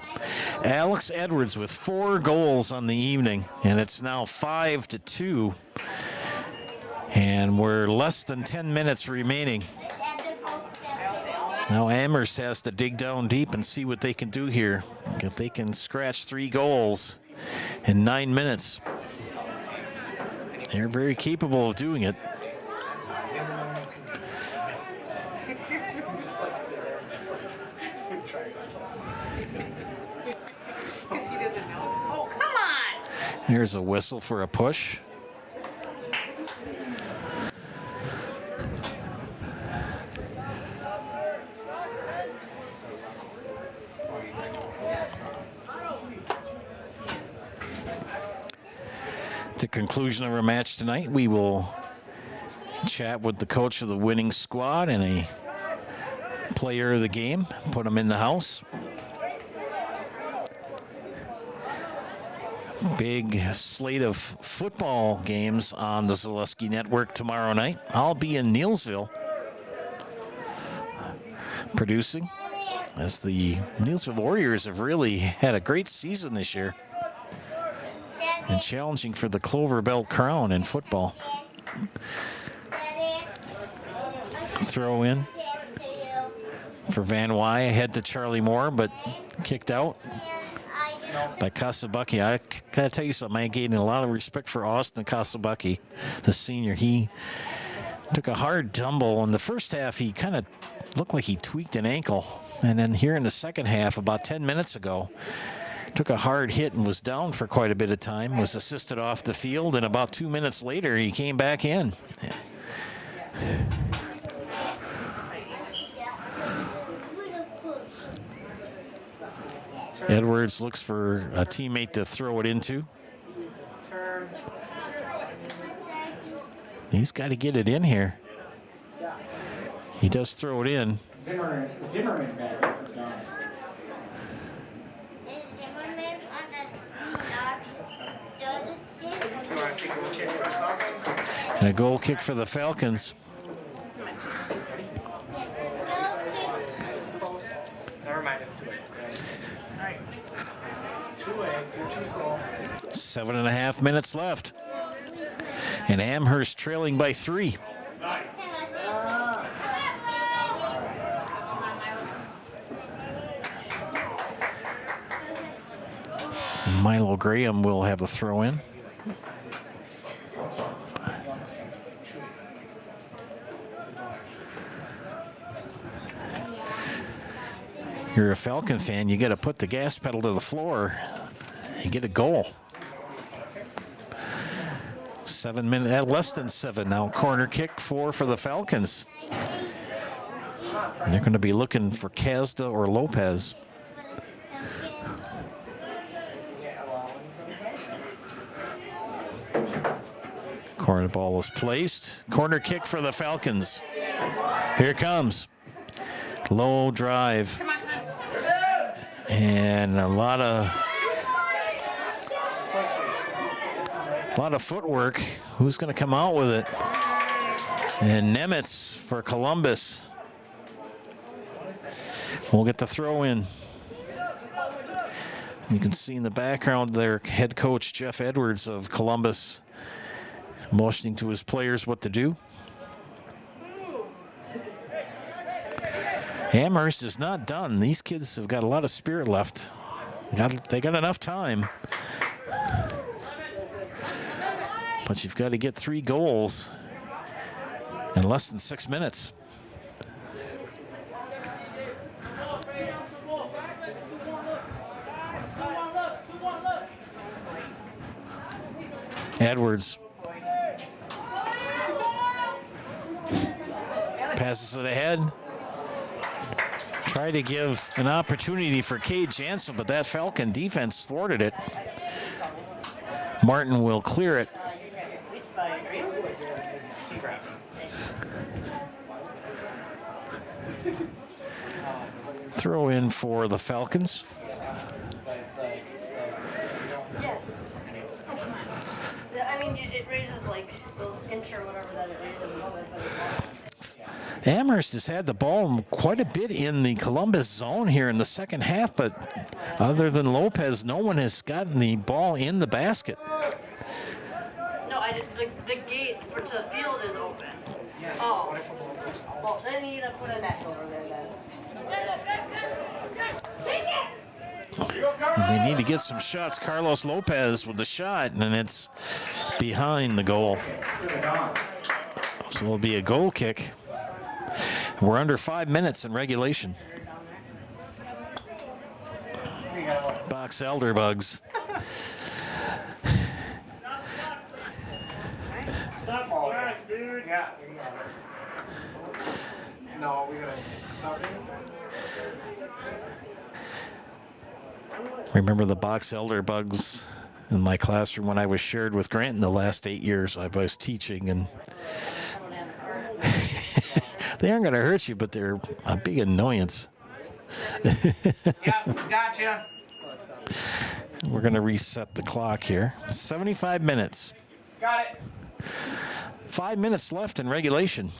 Alex Edwards with 4 goals on the evening, and it's now 5-2. And we're less than 10 minutes remaining. Now Amherst has to dig down deep and see what they can do here. If they can scratch 3 goals in 9 minutes. They're very capable of doing it. Here's a whistle for a push. The conclusion of our match tonight, we will chat with the coach of the winning squad and a player of the game, put them in the house. Big slate of football games on the Zaleski Network tomorrow night. I'll be in Neillsville producing, as the Neillsville Warriors have really had a great season this year and challenging for the Clover Belt crown in football. Throw in for Van Wy, ahead to Charlie Moore, but kicked out by Kasabucky. I gotta tell you something, I gained a lot of respect for Austin Kasabucky, the senior. He took a hard tumble in the first half. He kind of looked like he tweaked an ankle, and then here in the second half, about 10 minutes ago, took a hard hit and was down for quite a bit of time, was assisted off the field, and about 2 minutes later he came back in. Edwards looks for a teammate to throw it into. He's got to get it in here. He does throw it in. Zimmerman back for the Dons. And a goal kick for the Falcons. Never mind, it's too late. All right. Too late. You're too slow. 7.5 minutes left. And Amherst trailing by 3. Milo Graham will have a throw in. You're a Falcon fan, you got to put the gas pedal to the floor and get a goal. 7 minutes, less than 7 now. Corner kick for the Falcons. And they're going to be looking for Kazda or Lopez. Corner ball is placed. Corner kick for the Falcons. Here it comes. Low drive. And a lot of footwork. Who's going to come out with it? And Nemitz for Columbus. We'll get the throw in. You can see in the background their head coach, Jeff Edwards of Columbus, motioning to his players what to do. Amherst is not done. These kids have got a lot of spirit left. They got enough time. But you've got to get 3 goals in less than 6 minutes. Edwards passes it ahead. Try to give an opportunity for Cade Jansen, but that Falcon defense thwarted it. Martin will clear it. Throw in for the Falcons. Yes. I mean, it raises like the inch or whatever that it raises a little bit, but it's all. Amherst has had the ball quite a bit in the Columbus zone here in the second half, but other than Lopez, no one has gotten the ball in the basket. No, the gate to the field is open. Oh. Well, then you need to put a net over there then. They need to get some shots. Carlos Lopez with the shot, and it's behind the goal. So it'll be a goal kick. We're under 5 minutes in regulation. Box Elder Bugs. No, we got a sub in. Remember the Box Elder Bugs in my classroom when I was shared with Grant in the last 8 years I was teaching, and they aren't going to hurt you, but they're a big annoyance. Yeah, gotcha. We're going to reset the clock here. 75 minutes. Got it. 5 minutes left in regulation.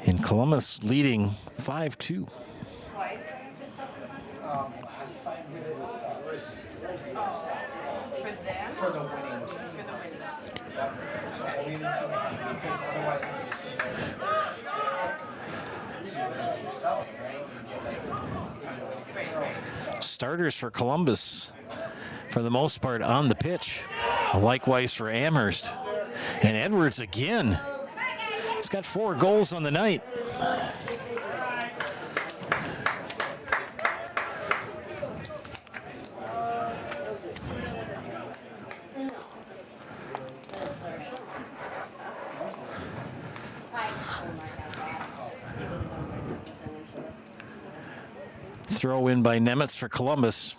In Columbus leading 5-2. Last 5 minutes for the winning team. Yep. So only the team happy, because otherwise it'd be seen as so you just keep selling, right? You get find a way to get a throw. Starters for Columbus, for the most part, on the pitch. Likewise for Amherst. And Edwards again. He's got 4 goals on the night. Throw in by Nemitz for Columbus.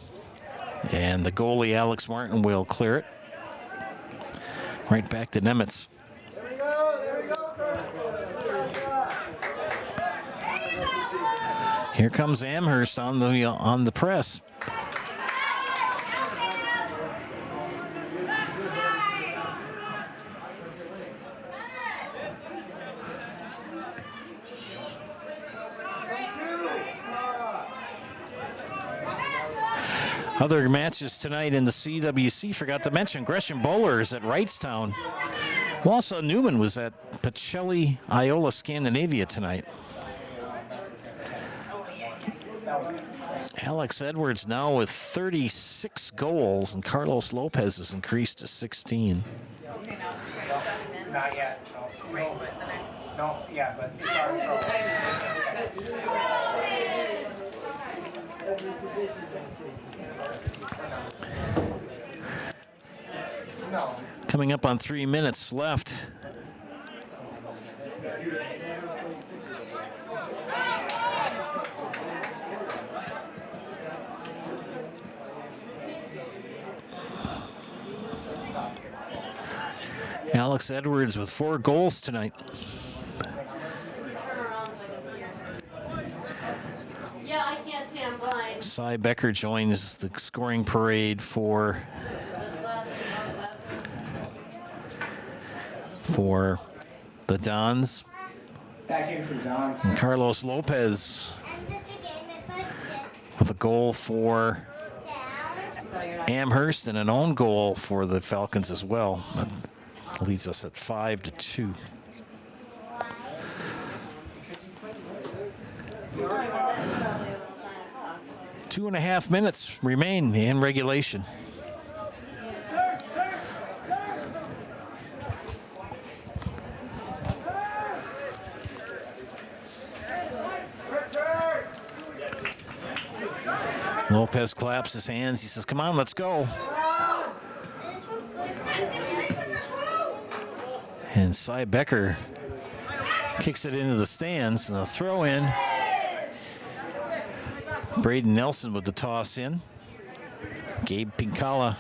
And the goalie, Alex Martin, will clear it. Right back to Nemitz. Here comes Amherst on the press. Other matches tonight in the CWC, forgot to mention, Gresham Bowlers at Wrightstown. Wausau Newman was at Pacelli, Iola, Scandinavia tonight. Alex Edwards now with 36 goals, and Carlos Lopez has increased to 16. Not yet. No, no, yeah, but it's our throw. Coming up on 3 minutes left. Alex Edwards with 4 goals tonight. Yeah, I can't see, I'm blind. Cy Becker joins the scoring parade for the Dons. Back in for the Dons. And Carlos Lopez with a goal for Amherst and an own goal for the Falcons as well. That leads us at 5-2. Two and a half minutes remain in regulation. Lopez claps his hands. He says, "Come on, let's go." And Cy Becker kicks it into the stands, and a throw in. Braden Nelson with the toss in. Gabe Pincala.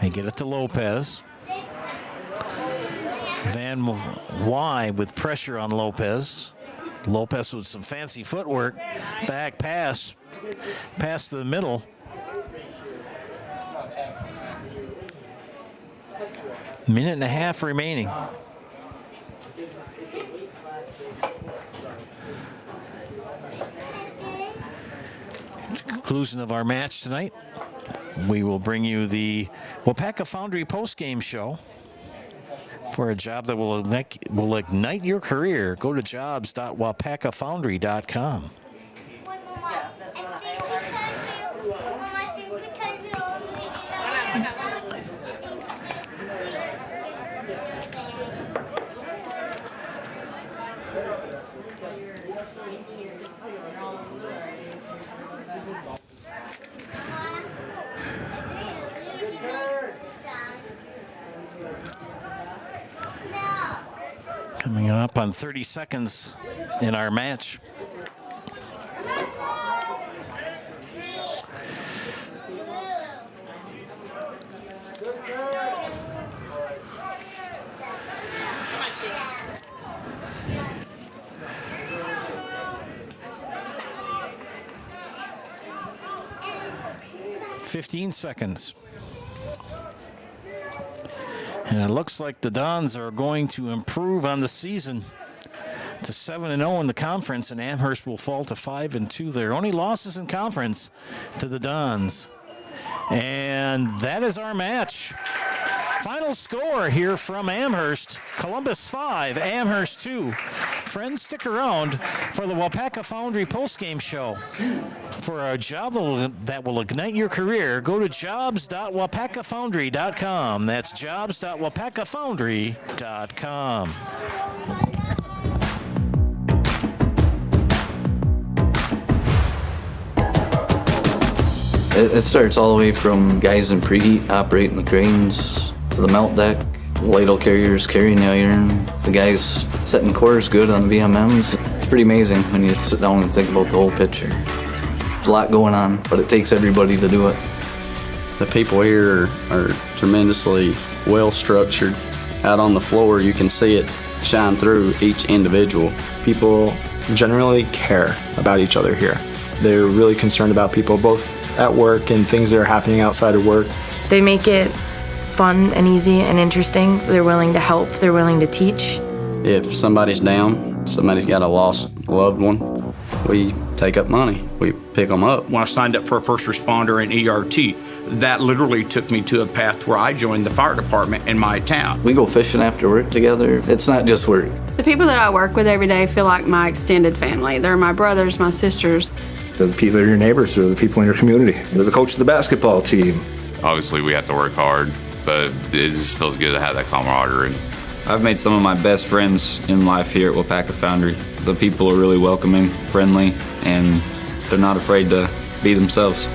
They get it to Lopez. Van Y with pressure on Lopez. Lopez with some fancy footwork. Back pass. Pass to the middle. Minute and a half remaining. At the conclusion of our match tonight, we will bring you the WIAA Foundry postgame show. For a job that will ignite your career, go to jobs.wapakafoundry.com. Coming up on 30 seconds in our match. "15 seconds. And it looks like the Dons are going to improve on the season to 7-0 in the conference, and Amherst will fall to 5-2. Their only losses in conference to the Dons. And that is our match. Final score here from Amherst: Columbus 5, Amherst 2. Friends, stick around for the WIAA Foundry postgame show. For a job that will ignite your career, go to jobs.wapakafoundry.com. That's jobs.wapakafoundry.com. It starts all the way from guys in preheat operating the cranes to the melt deck, ladle carriers carrying the iron, the guys setting cores good on VMMs. It's pretty amazing when you sit down and think about the whole picture. There's a lot going on, but it takes everybody to do it. The people here are tremendously well structured. Out on the floor, you can see it shine through each individual. People generally care about each other here. They're really concerned about people both at work and things that are happening outside of work. They make it fun and easy and interesting. They're willing to help. They're willing to teach. If somebody's down, somebody's got a lost loved one, we take up money. We pick them up. When I signed up for a first responder and ERT, that literally took me to a path where I joined the fire department in my town. We go fishing after work together. It's not just work. The people that I work with every day feel like my extended family. They're my brothers, my sisters. They're the people that are your neighbors, they're the people in your community. They're the coach of the basketball team. Obviously, we have to work hard, but it just feels good to have that camaraderie. I've made some of my best friends in life here at WIAA Foundry. The people are really welcoming, friendly, and they're not afraid to be themselves.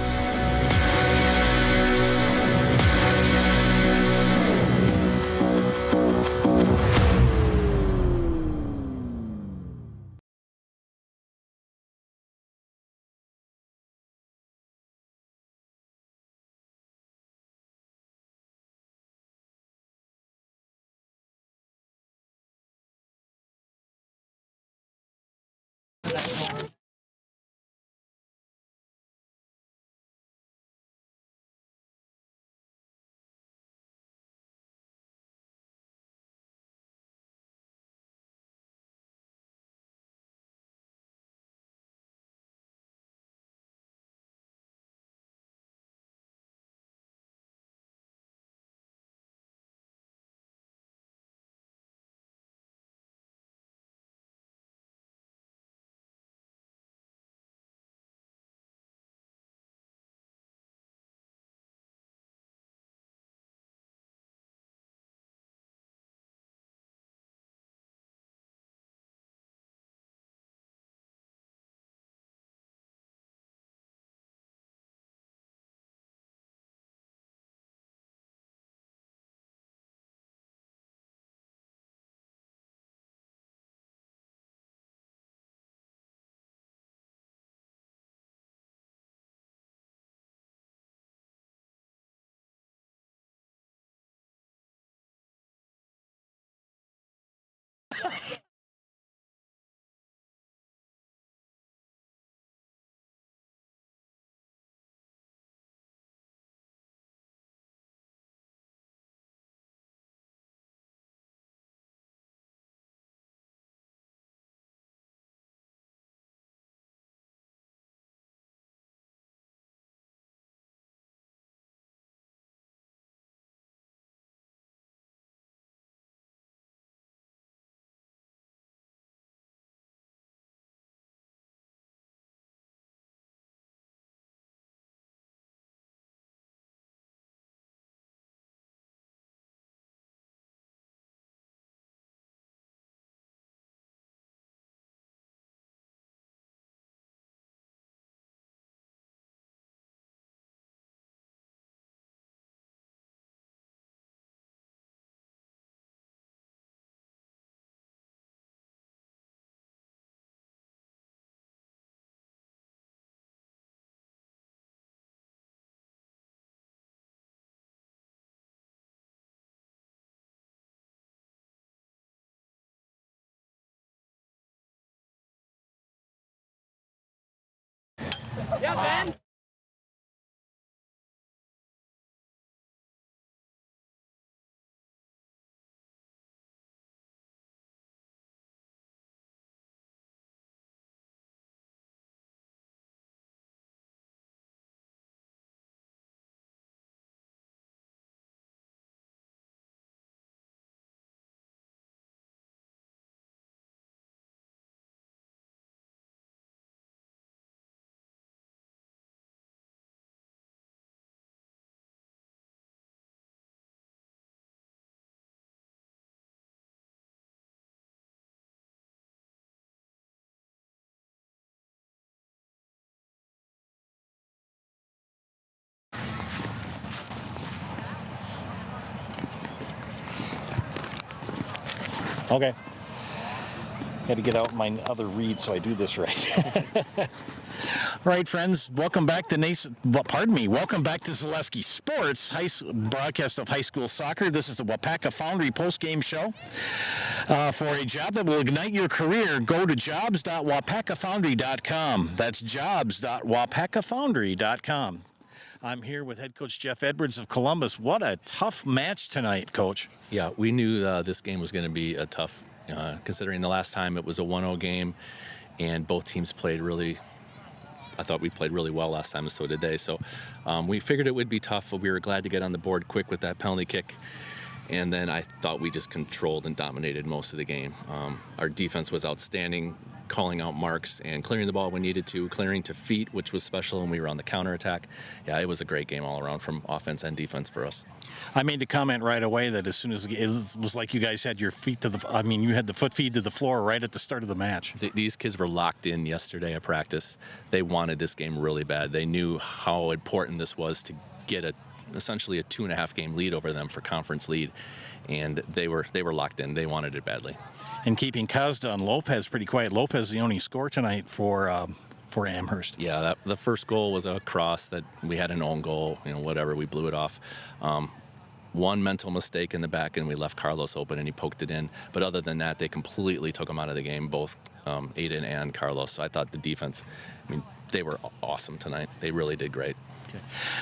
Ben. Okay. Got to get out my other read so I do this right. All right, friends, welcome back to welcome back to Zaleski Sports, broadcast of high school soccer. This is the Wapaka Foundry post-game show. For a job that will ignite your career, go to jobs.wapakafoundry.com. That's jobs.wapakafoundry.com. I'm here with head coach Jeff Edwards of Columbus. What a tough match tonight, Coach. Yeah, we knew this game was going to be a tough, considering the last time it was a 1-0 game, and both teams played I thought we played really well last time, and so did they. So we figured it would be tough, but we were glad to get on the board quick with that penalty kick. And then I thought we just controlled and dominated most of the game. Our defense was outstanding, calling out marks and clearing the ball when needed to, clearing to feet, which was special when we were on the counterattack. Yeah, it was a great game all around from offense and defense for us. I made the comment right away that as soon as it was like you guys had your feet to you had the foot feed to the floor right at the start of the match. These kids were locked in yesterday at practice. They wanted this game really bad. They knew how important this was to get essentially a 2.5 game lead over them for conference lead, and they were locked in. They wanted it badly. And keeping Kazda and Lopez pretty quiet. Lopez the only score tonight for Amherst. Yeah, the first goal was a cross that we had an own goal. Whatever, we blew it off. One mental mistake in the back, and we left Carlos open, and he poked it in. But other than that, they completely took him out of the game, both Aiden and Carlos. So I thought the defense, they were awesome tonight. They really did great. Okay.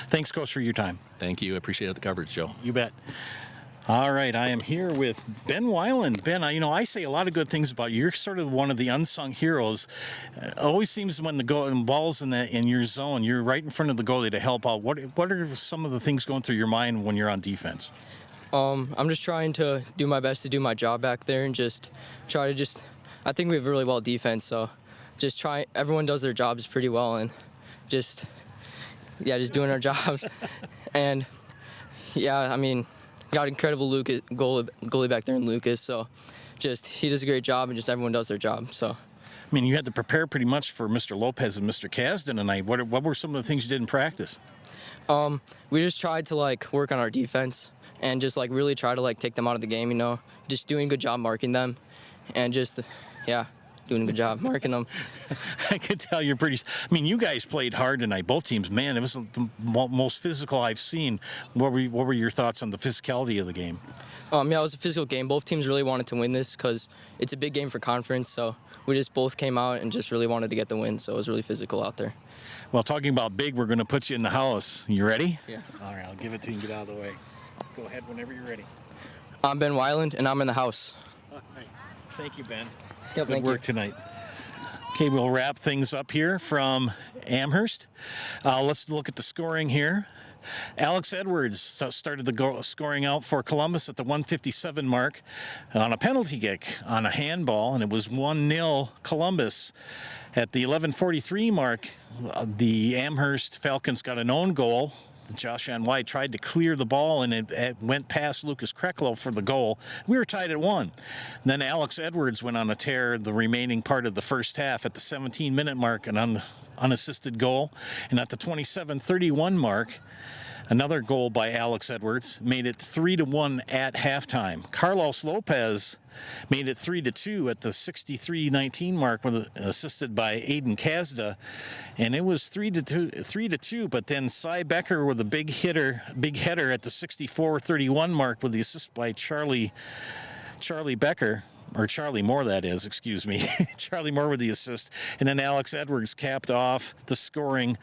Thanks, Coach, for your time. Thank you. Appreciate the coverage, Joe. You bet. All right, I am here with Ben Weiland. Ben, I say a lot of good things about you. You're sort of one of the unsung heroes. It always seems when the ball's in your zone, you're right in front of the goalie to help out. What are some of the things going through your mind when you're on defense? I'm just trying to do my best to do my job back there and just try to I think we have a really well defense, so everyone does their jobs pretty well, and just doing our jobs. And got incredible goalie back there in Lucas, so he does a great job, and just everyone does their job. So, you had to prepare pretty much for Mr. Lopez and Mr. Kazdan tonight. What were some of the things you did in practice? We just tried to work on our defense and just really try to take them out of the game. Just doing a good job marking them, and doing a good job marking them. I could tell you're pretty. You guys played hard tonight, both teams. Man, it was the most physical I've seen. What were your thoughts on the physicality of the game? It was a physical game. Both teams really wanted to win this because it's a big game for conference. So we just both came out and just really wanted to get the win. So it was really physical out there. Well, talking about big, we're going to put you in the house. You ready? Yeah. All right, I'll give it to you and get out of the way. Go ahead whenever you're ready. I'm Ben Weiland, and I'm in the house. All right. Thank you, Ben. Yep, Good work tonight. Okay, we'll wrap things up here from Amherst. Let's look at the scoring here. Alex Edwards started the scoring out for Columbus at the 1:57 mark on a penalty kick on a handball, and it was 1-0 Columbus. At the 11:43 mark, the Amherst Falcons got an own goal. Josh Anwai tried to clear the ball, and it went past Lucas Kreklow for the goal. We were tied at 1. Then Alex Edwards went on a tear the remaining part of the first half at the 17-minute mark, an unassisted goal. And at the 27:31 mark, another goal by Alex Edwards made it 3-1 at halftime. Carlos Lopez made it 3-2 at the 63:19 mark, assisted by Aiden Kazda, and it was 3-2. But then Cy Becker with a big header at the 64:31 mark with the assist by Charlie Becker. or Charlie Moore, that is, excuse me. Charlie Moore with the assist. And then Alex Edwards capped off the scoring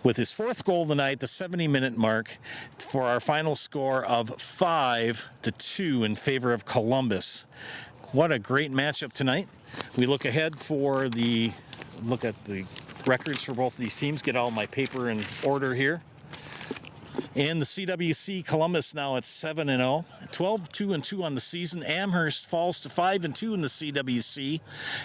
with his 4th goal of the night, the 70-minute mark, for our final score of 5-2 in favor of Columbus. What a great matchup tonight. We look ahead at the records for both of these teams, get all my paper in order here. In the CWC, Columbus now at 7-0, 12-2-2 on the season. Amherst falls to 5-2 in the CWC,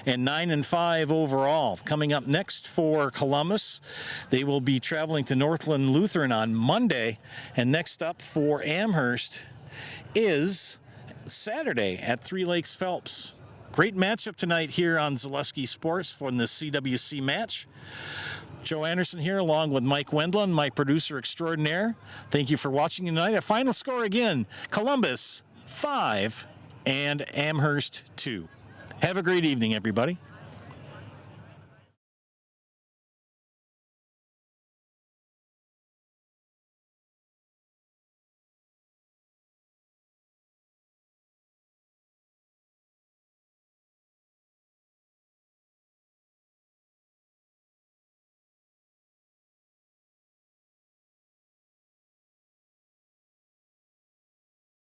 and 9-5 overall. Coming up next for Columbus, they will be traveling to Northland Lutheran on Monday, and next up for Amherst is Saturday at Three Lakes Phelps. Great matchup tonight here on Zaleski Sports for the CWC match. Joe Anderson here along with Mike Wendland, my producer extraordinaire. Thank you for watching tonight. A final score again, Columbus 5 and Amherst 2. Have a great evening, everybody.